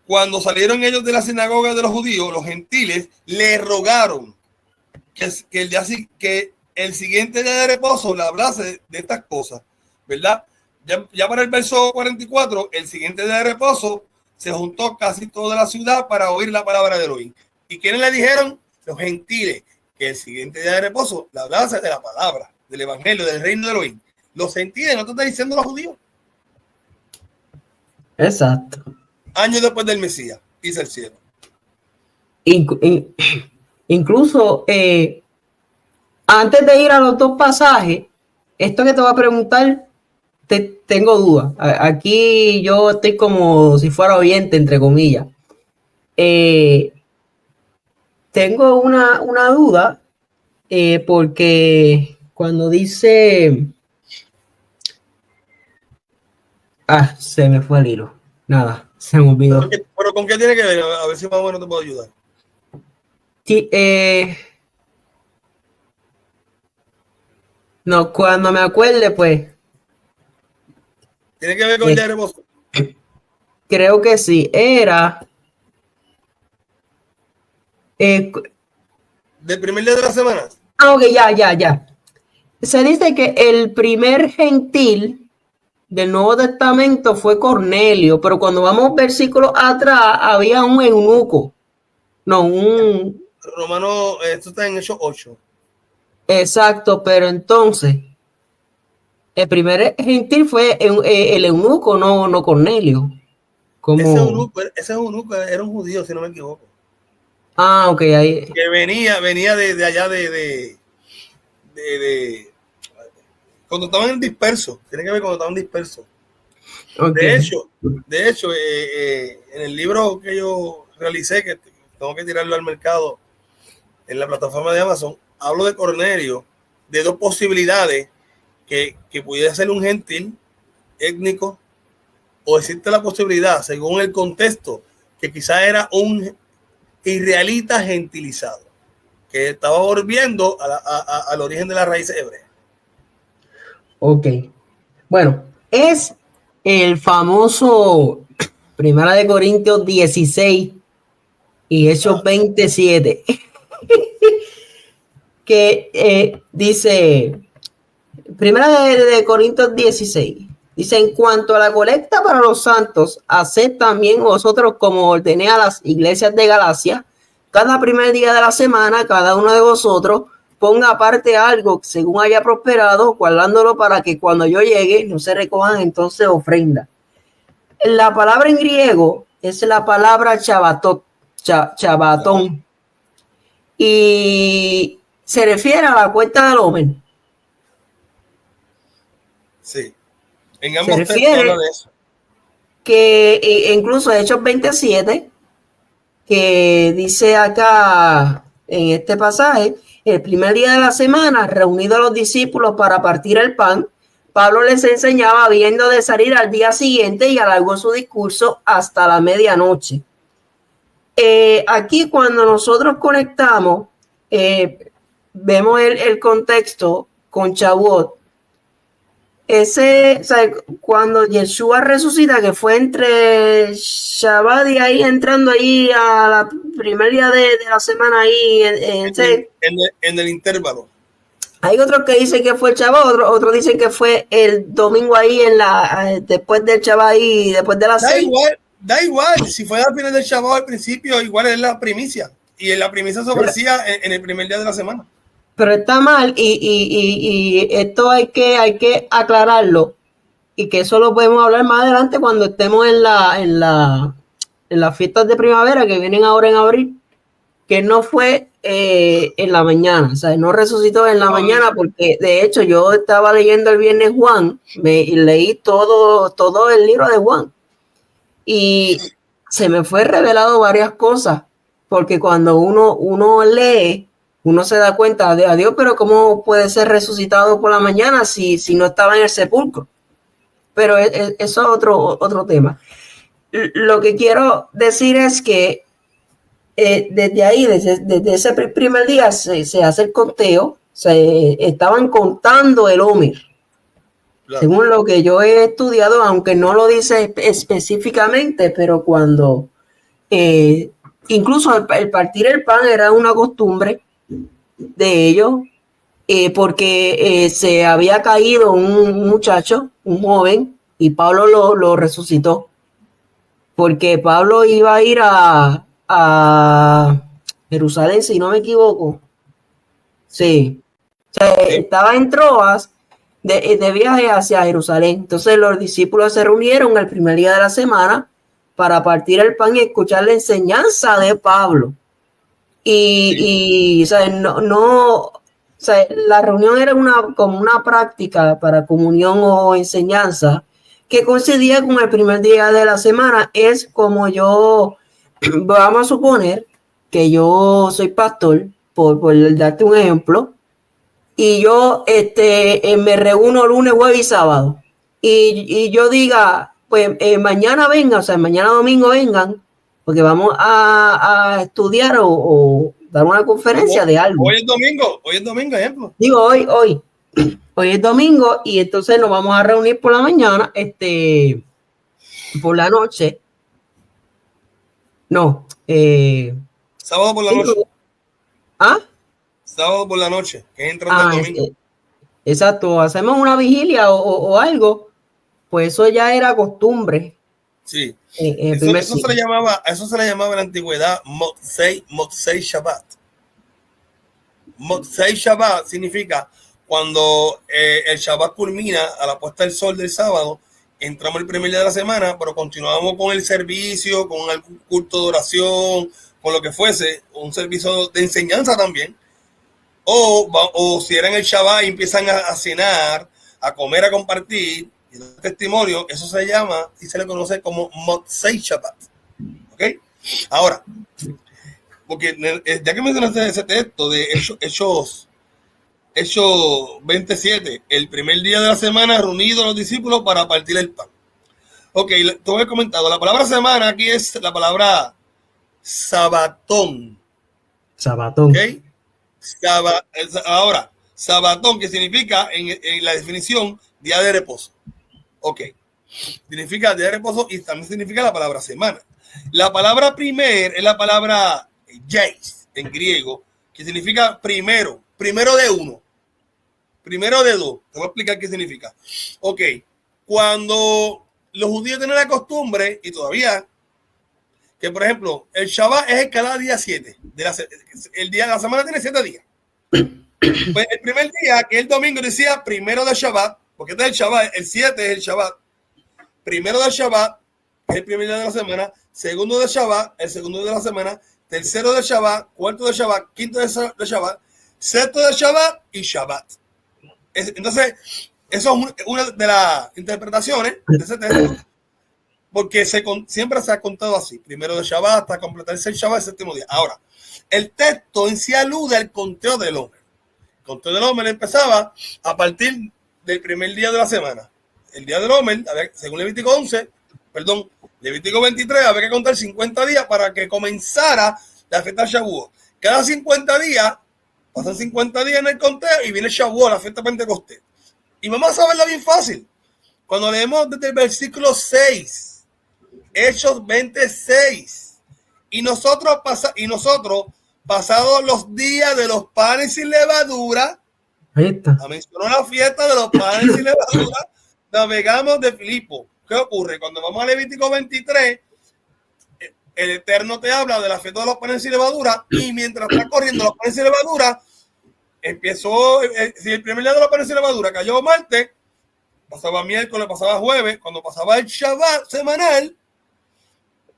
cuando salieron ellos de la sinagoga de los judíos, los gentiles le rogaron que el siguiente día de reposo le hablase de estas cosas, ¿verdad? Ya para el verso 44, el siguiente día de reposo se juntó casi toda la ciudad para oír la palabra de Elohim. ¿Y quiénes le dijeron? Los gentiles, que el siguiente día de reposo le hablase de la palabra. del evangelio, del reino de Elohim, los gentiles, no te está diciendo los judíos. Exacto. Años después del Mesías, dice el cielo. Incluso antes de ir a los dos pasajes, esto que te voy a preguntar, tengo dudas. Aquí yo estoy como si fuera oyente, entre comillas. Tengo una duda porque cuando dice... se me fue el hilo. Nada, se me olvidó. ¿Pero con qué tiene que ver? A ver si más o menos te puedo ayudar. Sí, no, cuando me acuerde, pues... ¿Tiene que ver con el día de reposo? Creo que sí. Era... ¿del primer día de la semana? Ok, ya. Se dice que el primer gentil del Nuevo Testamento fue Cornelio, pero cuando vamos versículos atrás había un eunuco. No, un... Romano, esto está en Hechos 8. Exacto, pero entonces el primer gentil fue el eunuco, no Cornelio. Como... Ese eunuco era un judío, si no me equivoco. Ok, ahí. Que venía de allá de cuando estaban dispersos. Tiene que ver cuando estaban dispersos. Okay. De hecho, en el libro que yo realicé, que tengo que tirarlo al mercado en la plataforma de Amazon, hablo de Cornelio, de dos posibilidades, que pudiera ser un gentil étnico, o existe la posibilidad, según el contexto, que quizás era un israelita gentilizado, que estaba volviendo al origen de la raíz hebrea. Ok. Bueno, es el famoso Primera de Corintios 16 y Hechos 27, que dice, Primera de Corintios 16, dice, en cuanto a la colecta para los santos, haced también vosotros como ordené a las iglesias de Galacia, cada primer día de la semana, cada uno de vosotros ponga aparte algo según haya prosperado, guardándolo para que cuando yo llegue no se recojan entonces ofrenda. La palabra en griego es la palabra chabatón, y se refiere a la cuenta del hombre. Sí, en ambos textos habla de eso. Que incluso Hechos 27, que dice acá en este pasaje, el primer día de la semana, reunidos los discípulos para partir el pan, Pablo les enseñaba habiendo de salir al día siguiente y alargó su discurso hasta la medianoche. Aquí cuando nosotros conectamos, vemos el contexto con Shavuot. Ese, o sea, cuando Yeshua resucita, que fue entre Shabbat y ahí entrando ahí a la primer día de la semana ahí en el intervalo. Hay otros que dicen que fue el Shabbat, otros dicen que fue el domingo ahí después del Shabbat ahí, después de las 6. Da igual, si fue al final del Shabbat al principio, igual es la primicia. Y la primicia se ofrecía en el primer día de la semana. Pero está mal y esto hay que aclararlo, y que eso lo podemos hablar más adelante cuando estemos en las fiestas de primavera que vienen ahora en abril, que no fue en la mañana, o sea, no resucitó en la mañana, porque de hecho yo estaba leyendo el viernes Juan, y leí todo el libro de Juan, y se me fue revelado varias cosas, porque cuando uno lee, uno se da cuenta de Dios, pero ¿cómo puede ser resucitado por la mañana si no estaba en el sepulcro? Pero eso es otro tema. Lo que quiero decir es que desde ahí, desde ese primer día, se hace el conteo, se estaban contando el Omer. Claro. Según lo que yo he estudiado, aunque no lo dice específicamente, pero cuando incluso el partir el pan era una costumbre de ellos, porque se había caído un muchacho, un joven, y Pablo lo resucitó, porque Pablo iba a ir a Jerusalén, si no me equivoco. Sí, sea, estaba en Troas de viaje hacia Jerusalén. Entonces los discípulos se reunieron el primer día de la semana para partir el pan y escuchar la enseñanza de Pablo. Y o sea, o sea, la reunión era como una práctica para comunión o enseñanza que coincidía con el primer día de la semana. Es como vamos a suponer que yo soy pastor, por darte un ejemplo, y yo me reúno lunes, jueves y sábado, y yo diga, pues mañana vengan, o sea, mañana domingo vengan, porque vamos a estudiar o dar una conferencia de algo. Hoy es domingo, ejemplo. Digo, hoy es domingo, y entonces nos vamos a reunir por la mañana, por la noche. No, sábado por la noche. ¿Ah? Sábado por la noche, que entra el domingo. Exacto, hacemos una vigilia o algo, pues eso ya era costumbre. Sí, eso se le llamaba en la antigüedad Motzei Shabbat. Motzei Shabbat significa cuando el Shabbat culmina a la puesta del sol del sábado, entramos el primer día de la semana, pero continuamos con el servicio, con algún culto de oración, con lo que fuese, un servicio de enseñanza también. O si eran el Shabbat y empiezan a cenar, a comer, a compartir, y dar testimonio, eso se llama y se le conoce como Motzei Shabbat. ¿Ok? Ahora, porque ya que mencionaste ese texto de Hechos 27, el primer día de la semana reunidos los discípulos para partir el pan. Ok, te he comentado, la palabra semana aquí es la palabra sabatón. Sabatón. ¿Ok? Ahora, sabatón, que significa en la definición día de reposo. Ok. Significa día de reposo y también significa la palabra semana. La palabra primer es la palabra yeis en griego, que significa primero de uno, primero de dos. Te voy a explicar qué significa. Ok. Cuando los judíos tienen la costumbre, y todavía, que por ejemplo, el Shabbat es cada día 7. El día de la semana tiene 7 días. Pues el primer día, que el domingo, decía primero de Shabbat, porque este es el Shabbat, el 7 es el Shabbat. Primero de Shabbat, es el primer día de la semana. Segundo de Shabbat, el segundo día de la semana. Tercero de Shabbat, cuarto de Shabbat, quinto de Shabbat, sexto de Shabbat y Shabbat. Entonces, eso es una de las interpretaciones de ese texto, porque siempre se ha contado así, primero de Shabbat hasta completarse el Shabbat, el séptimo día. Ahora, el texto en sí alude al conteo del hombre. El conteo del hombre empezaba a partir del primer día de la semana. El día del hombre, según Levítico 23, había que contar 50 días para que comenzara la fiesta de Shavuot. Cada 50 días, pasan 50 días en el conteo y viene Shavuot, la fiesta de Pentecostés. Y vamos a saberla bien fácil. Cuando leemos desde el versículo 6, Hechos 26, y nosotros pasados los días de los panes sin levadura, mencionó la fiesta de los panes sin levadura, navegamos de Filipo. ¿Qué ocurre? Cuando vamos a Levítico 23, el Eterno te habla de la fiesta de los panes sin levadura, y mientras está corriendo los panes sin levadura, empezó, si el primer día de los panes sin levadura cayó martes, pasaba miércoles, pasaba jueves, cuando pasaba el Shabbat semanal,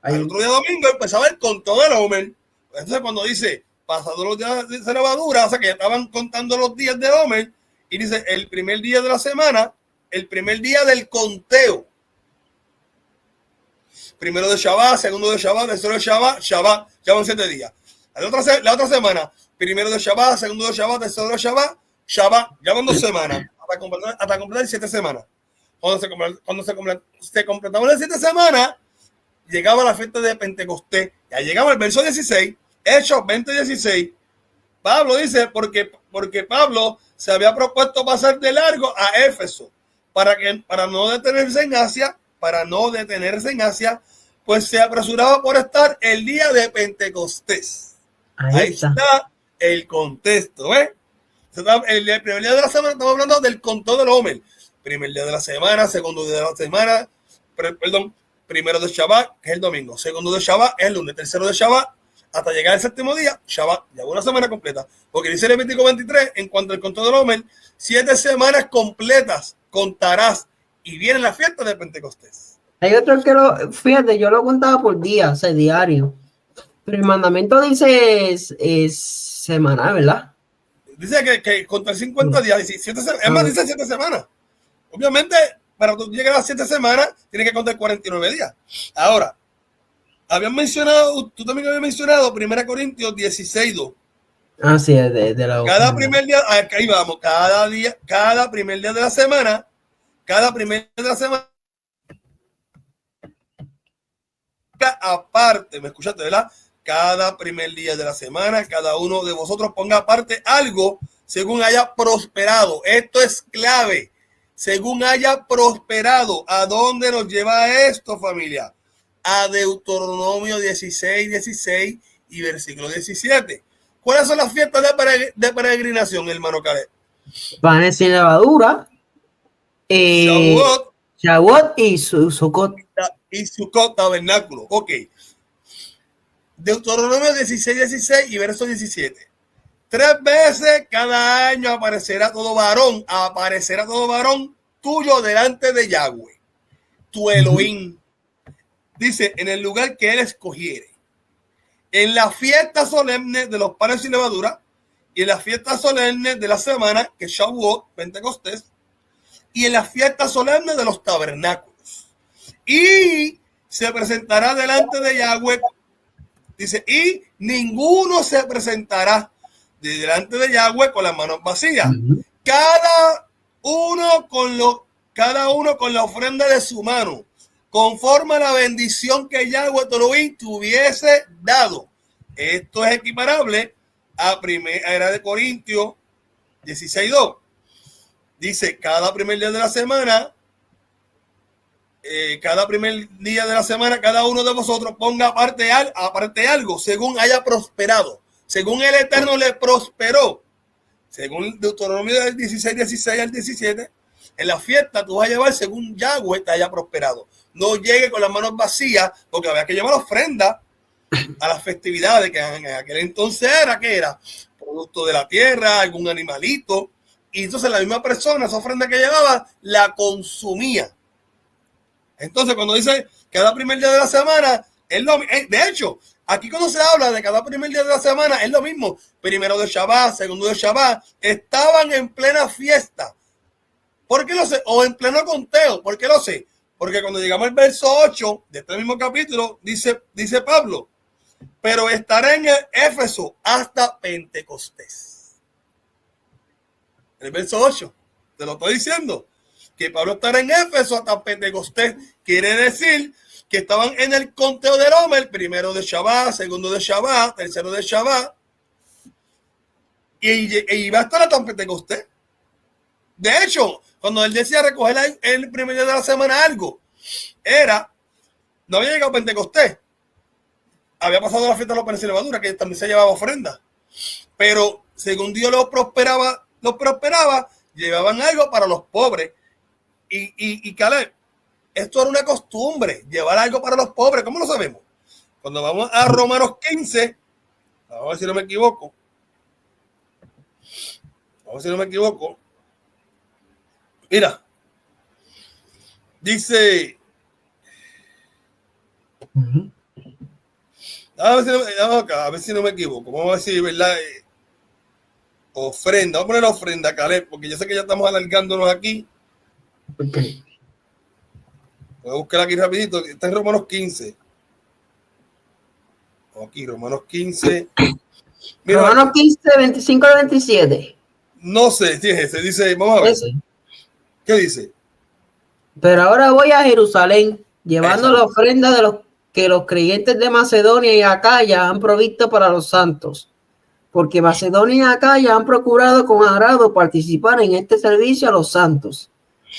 al otro día domingo empezaba el conteo del Omer. Entonces cuando dice pasados los días de levadura, o sea que ya estaban contando los días de Omer, y dice el primer día de la semana, el primer día del conteo. Primero de Shabbat, segundo de Shabbat, tercero de Shabbat, ya van 7 días. La otra semana, primero de Shabbat, segundo de Shabbat, tercero de Shabbat, ya van 2 semanas, hasta completar 7 semanas. Cuando se completaban las 7 semanas, llegaba la fiesta de Pentecostés. Ya llegaba el verso 16, Hechos 20:16. Pablo dice, porque Pablo se había propuesto pasar de largo a Éfeso, para no detenerse en Asia, pues se apresuraba por estar el día de Pentecostés. Ahí está el contexto, ¿eh? El primer día de la semana estamos hablando del conteo del Omer. Primer día de la semana, segundo día de la semana, primero de Shabbat, que es el domingo, segundo de Shabbat es el lunes, tercero de Shabbat hasta llegar al séptimo día, Shabbat, ya una semana completa. Porque dice Levítico 23, en cuanto al conteo del Omer, 7 semanas completas contarás y viene la fiesta de Pentecostés. Hay otro que fíjate, yo lo contaba por día, o sea, diario. Pero el mandamiento dice es semanal, ¿verdad? Dice que contar 50 días, 17 semanas, es más, dice 7 semanas. Obviamente, para tú llegar a las 7 semanas, tienes que contar 49 días. Ahora, tú también habías mencionado 1 Corintios 16:2. Ah, sí, de la cada primer día, ahí vamos, cada primer día de la semana, aparte, ¿me escuchaste, verdad? Cada primer día de la semana, cada uno de vosotros ponga aparte algo según haya prosperado. Esto es clave. Según haya prosperado. ¿A dónde nos lleva esto, familia? A Deuteronomio 16 y versículo 17. ¿Cuáles son las fiestas de peregrinación, hermano Caleb? Panes sin levadura. Shavuot y Sukkot. Y Sukkot, tabernáculo. Ok. Deuteronomio 16 y verso 17. 3 veces cada año aparecerá todo varón tuyo delante de Yahweh, tu Elohim. Dice, en el lugar que él escogiere. En la fiesta solemne de los panes sin levadura y en la fiesta solemne de la semana, que es Shavuot, Pentecostés, y en la fiesta solemne de los tabernáculos. Y se presentará delante de Yahweh. Dice, y ninguno se presentará delante de Yahweh con las manos vacías. Cada uno con la ofrenda de su mano, conforme a la bendición que Yahweh te hubiese dado. Esto es equiparable a 1 Corintios 16:2. Dice, cada primer día de la semana, cada uno de vosotros ponga aparte algo según haya prosperado, según el Eterno le prosperó, según Deuteronomio 16 al 17. En la fiesta tú vas a llevar según Yahweh te haya prosperado. No llegue con las manos vacías, porque había que llevar ofrenda a las festividades, que en aquel entonces era producto de la tierra, algún animalito, y entonces la misma persona, esa ofrenda que llevaba, la consumía. Entonces, cuando dice cada primer día de la semana, de hecho, aquí cuando se habla de cada primer día de la semana, es lo mismo. Primero de Shabbat, segundo de Shabbat, estaban en plena fiesta. ¿Por qué lo sé? O en pleno conteo. ¿Por qué lo sé? Porque cuando llegamos al verso 8 de este mismo capítulo, dice Pablo, pero estaré en Éfeso hasta Pentecostés. El verso 8, te lo estoy diciendo. Que Pablo estará en Éfeso hasta Pentecostés. Quiere decir que estaban en el conteo del Omer, primero de Shabbat, segundo de Shabbat, tercero de Shabbat, y iba a estar hasta Pentecostés. De hecho, cuando él decía recoger el primer día de la semana algo, no había llegado a Pentecostés. Había pasado la fiesta de los panes sin levadura, que también se llevaba ofrenda. Pero según Dios los prosperaba, llevaban algo para los pobres. Y Caleb, esto era una costumbre, llevar algo para los pobres. ¿Cómo lo sabemos? Cuando vamos a Romanos 15, vamos a ver si no me equivoco. Mira, dice, a ver si no me equivoco. Vamos a ver si, ¿verdad? Ofrenda, vamos a poner la ofrenda, Caleb, porque yo sé que ya estamos alargándonos aquí. Okay. Voy a buscar aquí rapidito. Está en Romanos 15. Aquí, Romanos 15. Mira, Romanos 15, 25 al 27. No sé, sí es ese. Dice, vamos a ver. ¿Ese? ¿Qué dice? Pero ahora voy a Jerusalén, llevando la ofrenda de los que los creyentes de Macedonia y Acaya han provisto para los santos. Porque Macedonia y Acaya han procurado con agrado participar en este servicio a los santos.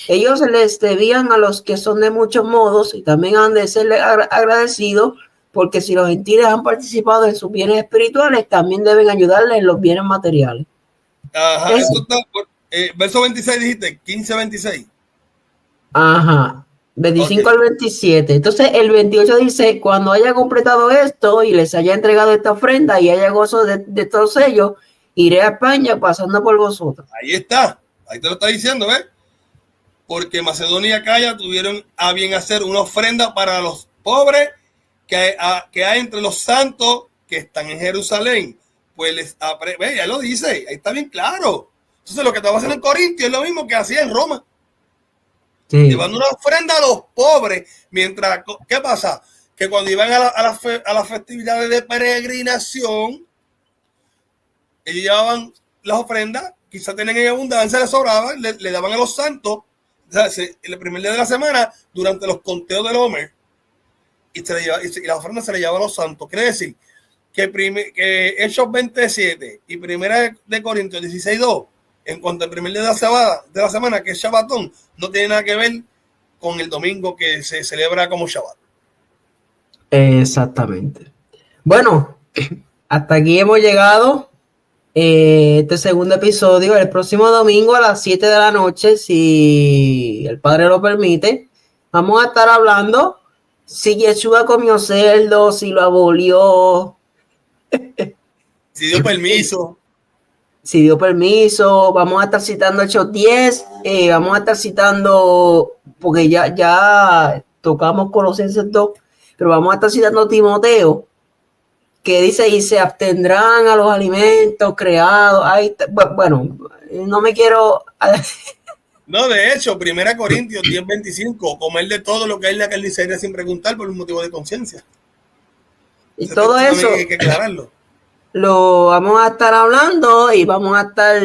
Ellos les debían a los que son de muchos modos y también han de serle agradecidos, porque si los gentiles han participado en sus bienes espirituales, también deben ayudarles en los bienes materiales. Ajá, esto está por verso 26, dijiste, 15-26. Ajá, 25 al 27. Entonces el 28 dice, cuando haya completado esto y les haya entregado esta ofrenda y haya gozo de todos ellos, iré a España pasando por vosotros. Ahí está, ahí te lo está diciendo, ¿ves? Porque Macedonia y Acaya tuvieron a bien hacer una ofrenda para los pobres que hay entre los santos que están en Jerusalén. Pues ve, ya lo dice, ahí está bien claro. Entonces lo que estaba haciendo en Corintio es lo mismo que hacía en Roma. Sí. Llevando una ofrenda a los pobres. Mientras, ¿qué pasa? Que cuando iban a las festividades de peregrinación, ellos llevaban las ofrendas, quizás tenían en abundancia, les sobraba, le daban a los santos, o sea, el primer día de la semana, durante los conteos del Homer, y la ofrenda se le llevaba a los santos. Quiere decir que Hechos 27 y Primera de Corintios 16:2, en cuanto al primer día de la semana, que es Shabbatón, no tiene nada que ver con el domingo que se celebra como Shabbat. Exactamente. Bueno, hasta aquí hemos llegado. Este segundo episodio. El próximo domingo a las 7 de la noche, si el Padre lo permite, vamos a estar hablando si Yeshua comió cerdo, si lo abolió, si dio permiso. Si dio permiso. Vamos a estar citando Hechos 10, vamos a estar citando, porque ya tocamos Colosenses 2, pero vamos a estar citando Timoteo, que dice, y se abstendrán a los alimentos creados. Bueno, no me quiero... No, de hecho, 1 Corintios 10:25, comer de todo lo que hay en la carnicería sin preguntar por un motivo de conciencia. Y todo eso hay que aclararlo. Lo vamos a estar hablando y vamos a estar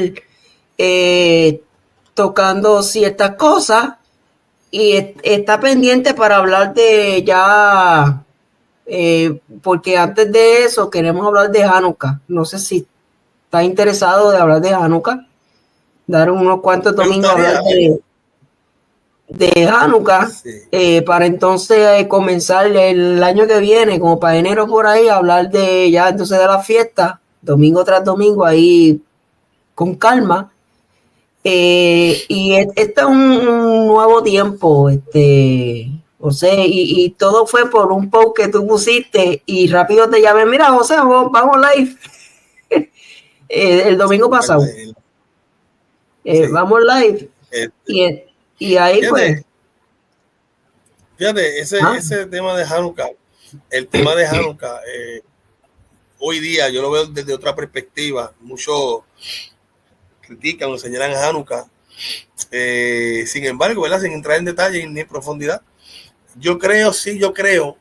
tocando ciertas cosas, y está pendiente para hablar de ya... porque antes de eso queremos hablar de Hanukkah. No sé si está interesado de hablar de Hanukkah, dar unos cuantos domingos a hablar de Hanukkah, sí. Para entonces comenzar el año que viene, como para enero por ahí, hablar de ya entonces de la fiesta, domingo tras domingo, ahí con calma. Y este es un nuevo tiempo, José, y todo fue por un post que tú pusiste y rápido te llamé. Mira, José, vamos live. El domingo pasado. Sí. Vamos live. Y ahí fíjate, ese tema de Hanukkah, el tema de Hanukkah, hoy día yo lo veo desde otra perspectiva. Muchos critican o señalan a Hanukkah. Sin embargo, ¿verdad? Sin entrar en detalle ni en profundidad, yo creo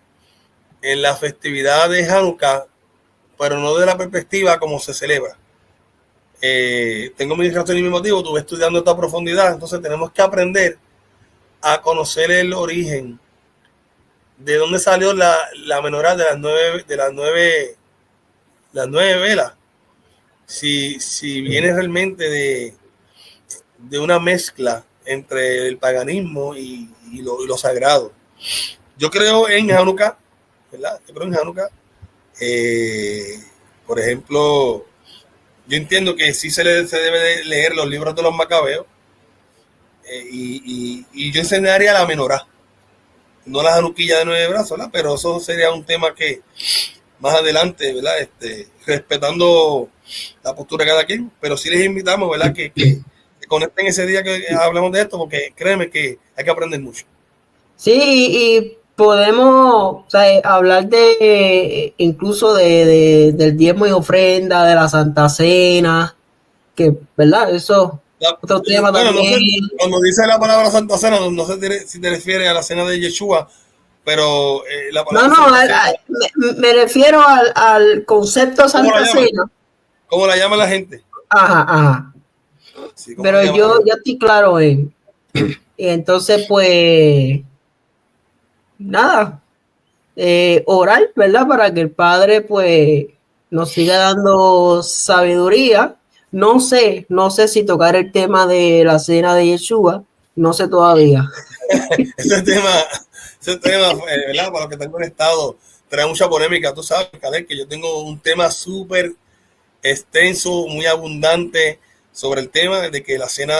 en la festividad de Hanukkah, pero no de la perspectiva como se celebra. Tengo mi razón y mi motivo, estuve estudiando esta profundidad, entonces tenemos que aprender a conocer el origen, de dónde salió la menorá de las nueve velas, si viene realmente de una mezcla entre el paganismo y lo sagrado. Yo creo en Hanukkah, ¿verdad? Yo creo en Hanukkah. Por ejemplo, yo entiendo que sí se debe de leer los libros de los macabeos, y yo enseñaría la menorá, no la januquilla de 9 brazos, ¿verdad? Pero eso sería un tema que más adelante, ¿verdad? Respetando la postura de cada quien, pero sí les invitamos, ¿verdad? Que conecten ese día que hablamos de esto, porque créeme que hay que aprender mucho. Sí, y podemos, o sea, hablar de incluso del diezmo y ofrenda, de la Santa Cena, que, ¿verdad? Eso otro tema también. No sé, cuando dice la palabra Santa Cena, no sé si te refieres a la cena de Yeshua, pero la palabra me refiero al concepto Santa Cena. ¿Cómo la llama la gente? Ajá. Sí, pero yo estoy claro en. Y entonces, pues, nada, orar, ¿verdad? Para que el Padre, pues, nos siga dando sabiduría. No sé si tocar el tema de la cena de Yeshua, no sé todavía. ese tema, ¿verdad? Para los que están conectados, trae mucha polémica. Tú sabes, Caleb, que yo tengo un tema súper extenso, muy abundante sobre el tema de que la cena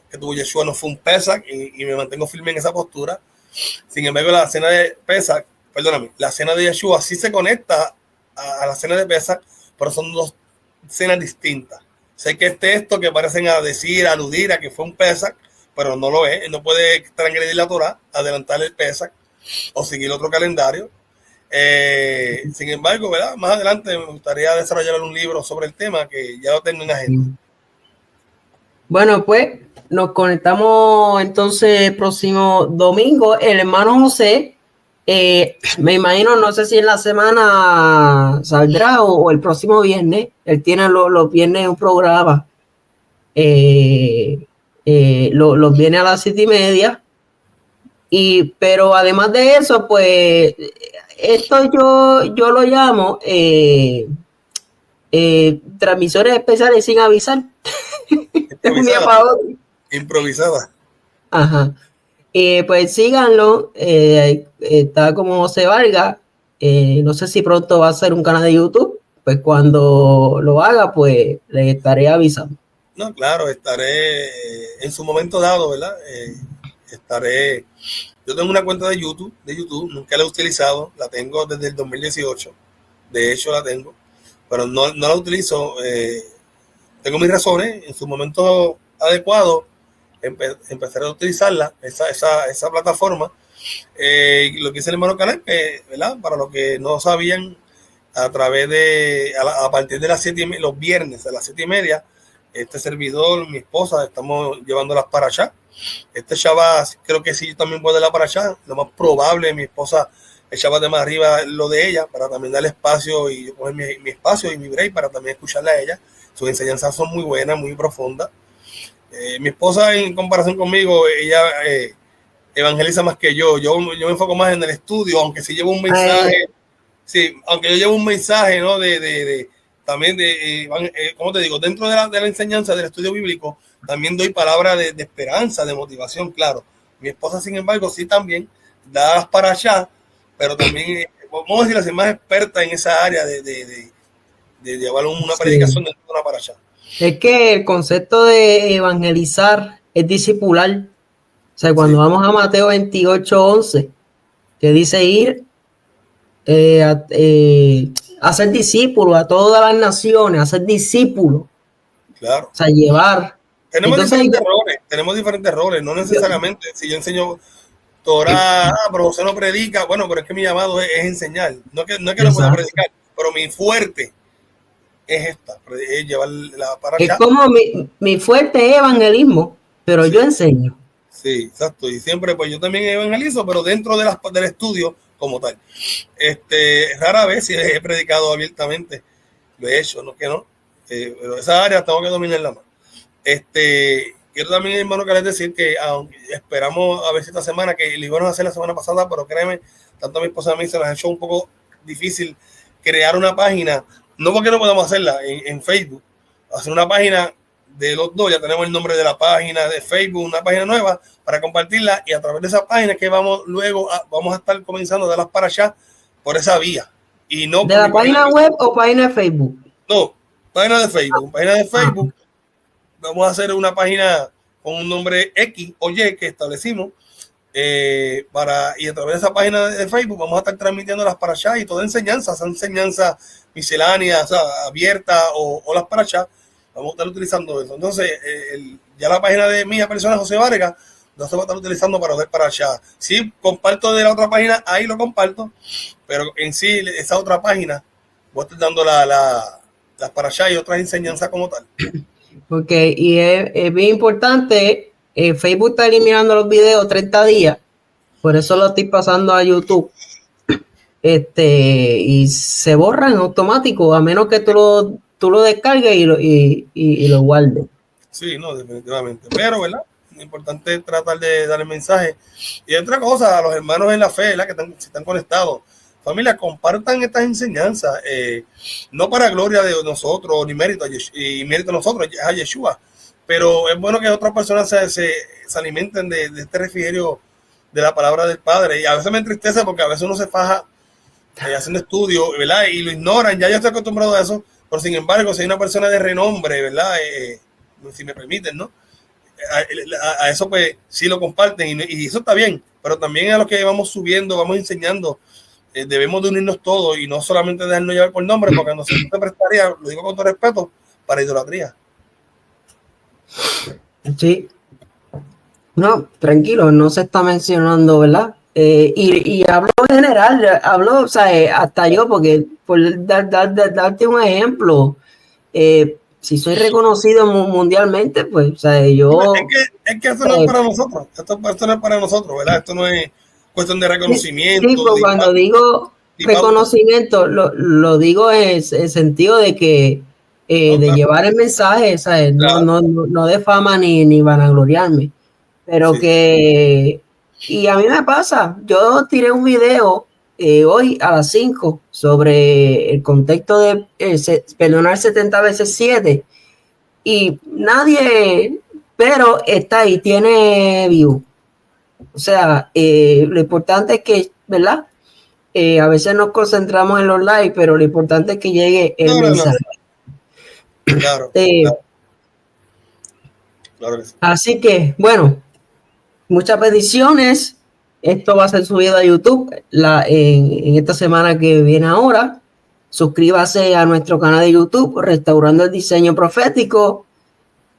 que tuvo Yeshua no fue un Pesach, y me mantengo firme en esa postura. Sin embargo, la cena de Pesach, perdóname, la cena de Yeshua sí se conecta a la cena de Pesach, pero son dos cenas distintas. Sé que es texto que parecen a decir, aludir a que fue un Pesach, pero no lo es. Él no puede transgredir la Torah, adelantar el Pesach o seguir otro calendario. Sin embargo, ¿verdad? Más adelante me gustaría desarrollar un libro sobre el tema que ya lo tengo en agenda. Bueno, pues nos conectamos entonces el próximo domingo. El hermano José, me imagino, no sé si en la semana saldrá o el próximo viernes. Él tiene los viernes un programa. Los viernes a las 7:30. Pero además de eso, pues esto yo lo llamo transmisiones especiales sin avisar. Improvisada. Ajá. Pues síganlo. Está como José Vargas. No sé si pronto va a ser un canal de YouTube. Pues cuando lo haga, pues le estaré avisando. No, claro, estaré en su momento dado, ¿verdad? Estaré. Yo tengo una cuenta de YouTube, nunca la he utilizado, la tengo desde el 2018. De hecho, la tengo, pero no la utilizo. Tengo mis razones. En su momento adecuado empezaré a utilizarla, esa plataforma. Lo que hice el hermano canal, ¿verdad? Para los que no sabían, a través de a partir de las 7:30, los viernes a las 7:30, este servidor, mi esposa, estamos llevándolas para allá. Este Shabbat, creo que sí, yo también voy de la para allá. Lo más probable, mi esposa, el Shabbat de más arriba, lo de ella, para también darle espacio y yo coger mi espacio y mi break para también escucharla a ella. Sus enseñanzas son muy buenas, muy profundas. Mi esposa, en comparación conmigo, ella evangeliza más que yo. Yo me enfoco más en el estudio, aunque sí llevo un mensaje. Sí, aunque yo llevo un mensaje, ¿no? También ¿cómo te digo? Dentro de la enseñanza del estudio bíblico, también doy palabras de esperanza, de motivación, claro. Mi esposa, sin embargo, sí también da las para allá, pero también, vamos a decir, es más experta en esa área de llevar una predicación de una para allá. Es que el concepto de evangelizar es discipular. O sea, cuando vamos a Mateo 28:11, que dice ir a ser discípulos a todas las naciones, a ser discípulos. Claro. O sea, llevar. Tenemos diferentes roles, no necesariamente. Si yo enseño Torah, pero José no predica, bueno, pero es que mi llamado es enseñar. No es que no pueda predicar, pero mi fuerte es llevar la para allá. Es como mi fuerte es evangelismo, pero yo enseño. Sí, exacto. Y siempre, pues yo también evangelizo, pero dentro del estudio como tal. Rara vez si he predicado abiertamente, lo he hecho, no que no. Pero esa área tengo que dominarla más. Quiero también, hermano, que decir que aunque esperamos a ver si esta semana, que lo íbamos a hacer la semana pasada, pero créeme, tanto a mi esposa a mí se nos ha hecho un poco difícil crear una página, no porque no podamos hacerla en Facebook, hacer una página de los dos, ya tenemos el nombre de la página de Facebook, una página nueva para compartirla, y a través de esa página que vamos a estar comenzando a darlas para allá por esa vía. Y no ¿de la página web o página de Facebook? No, página de Facebook. Vamos a hacer una página con un nombre X o Y que establecimos, y a través de esa página de Facebook vamos a estar transmitiendo las para allá y toda enseñanza miscelánea, o sea, abierta o las para allá. Vamos a estar utilizando eso. Entonces, ya la página de mi persona, José Vargas, no se va a estar utilizando para ver para allá. Sí, comparto de la otra página, ahí lo comparto, pero en sí, esa otra página, voy a estar dando las para allá y otras enseñanzas como tal. Porque, y es bien importante, Facebook está eliminando los videos 30 días, por eso lo estoy pasando a YouTube. Y se borran en automático, a menos que tú lo descargues y lo guardes. Sí, no, definitivamente. Pero, ¿verdad? Lo importante es tratar de dar el mensaje. Y otra cosa, a los hermanos en la fe, ¿verdad? Que están conectados. Familia, compartan estas enseñanzas, no para gloria de nosotros, ni mérito de nosotros, a Yeshua. Pero es bueno que otras personas se alimenten de este refrigerio de la palabra del Padre. Y a veces me entristece porque a veces uno se faja haciendo estudios, ¿verdad? Y lo ignoran. Ya yo estoy acostumbrado a eso. Pero sin embargo, si hay una persona de renombre, ¿verdad? Si me permiten, ¿no? a eso pues sí lo comparten y eso está bien, pero también a los que vamos subiendo, vamos enseñando, debemos de unirnos todos y no solamente dejarnos llevar por nombre, porque no se prestaría, lo digo con todo respeto, para idolatría. Sí. No, tranquilo, no se está mencionando, ¿verdad? Y hablo en general, hablo, o sea, hasta yo, porque por darte un ejemplo, si soy reconocido mundialmente, pues, o sea, yo... Es que esto no es para nosotros, esto no es para nosotros, ¿verdad? Esto no es cuestión de reconocimiento. Sí, pues cuando digo reconocimiento, lo digo en el sentido de que de llevar el mensaje, ¿sabes? No de fama ni vanagloriarme, pero sí. Que, y a mí me pasa, yo tiré un video hoy a las 5 sobre el contexto de perdonar 70 veces 7 y nadie, pero está ahí, tiene view. O sea, lo importante es que, ¿verdad? A veces nos concentramos en los likes, pero lo importante es que llegue el mensaje. Claro, claro que sí. Así que, bueno, muchas bendiciones. Esto va a ser subido a YouTube en esta semana que viene ahora. Suscríbase a nuestro canal de YouTube, Restaurando el Diseño Profético.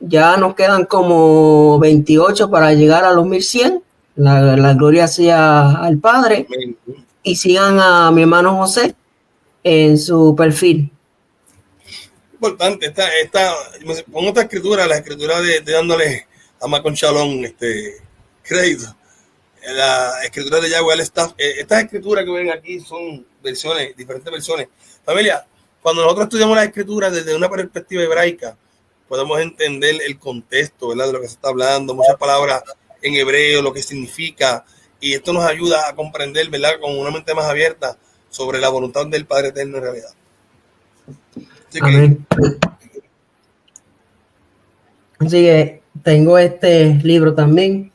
Ya nos quedan como 28 para llegar a los 1100. La gloria sea al Padre. Y sigan a mi hermano José en su perfil. Importante, pongo esta escritura, la escritura de dándole a Macon Shalom crédito. La escritura de Yahweh al staff. Estas escrituras que ven aquí son versiones, diferentes versiones. Familia, cuando nosotros estudiamos la escritura desde una perspectiva hebraica, podemos entender el contexto, ¿verdad? De lo que se está hablando, muchas palabras en hebreo, lo que significa, y esto nos ayuda a comprender, ¿verdad? Con una mente más abierta sobre la voluntad del Padre Eterno en realidad. Así Amén. Así que tengo este libro también.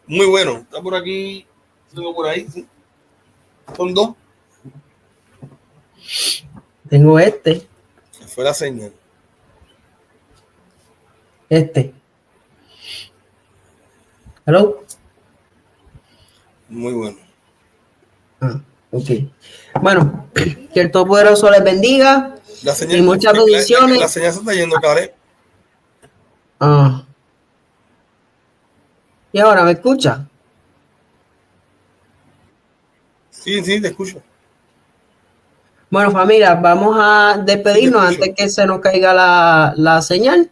Muy bueno. Está por aquí, tengo por ahí, ¿sí? Son dos. Tengo este. Se fue la señal. Este. ¿Hello? Muy bueno. Ok. Bueno, que el Todopoderoso les bendiga. La señal, y muchas bendiciones. La señal se está yendo, Karen. ¿Y ahora me escucha? Sí, te escucho. Bueno, familia, vamos a despedirnos antes que se nos caiga la señal.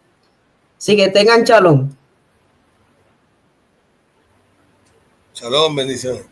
Así que tengan shalom. Shalom, bendiciones.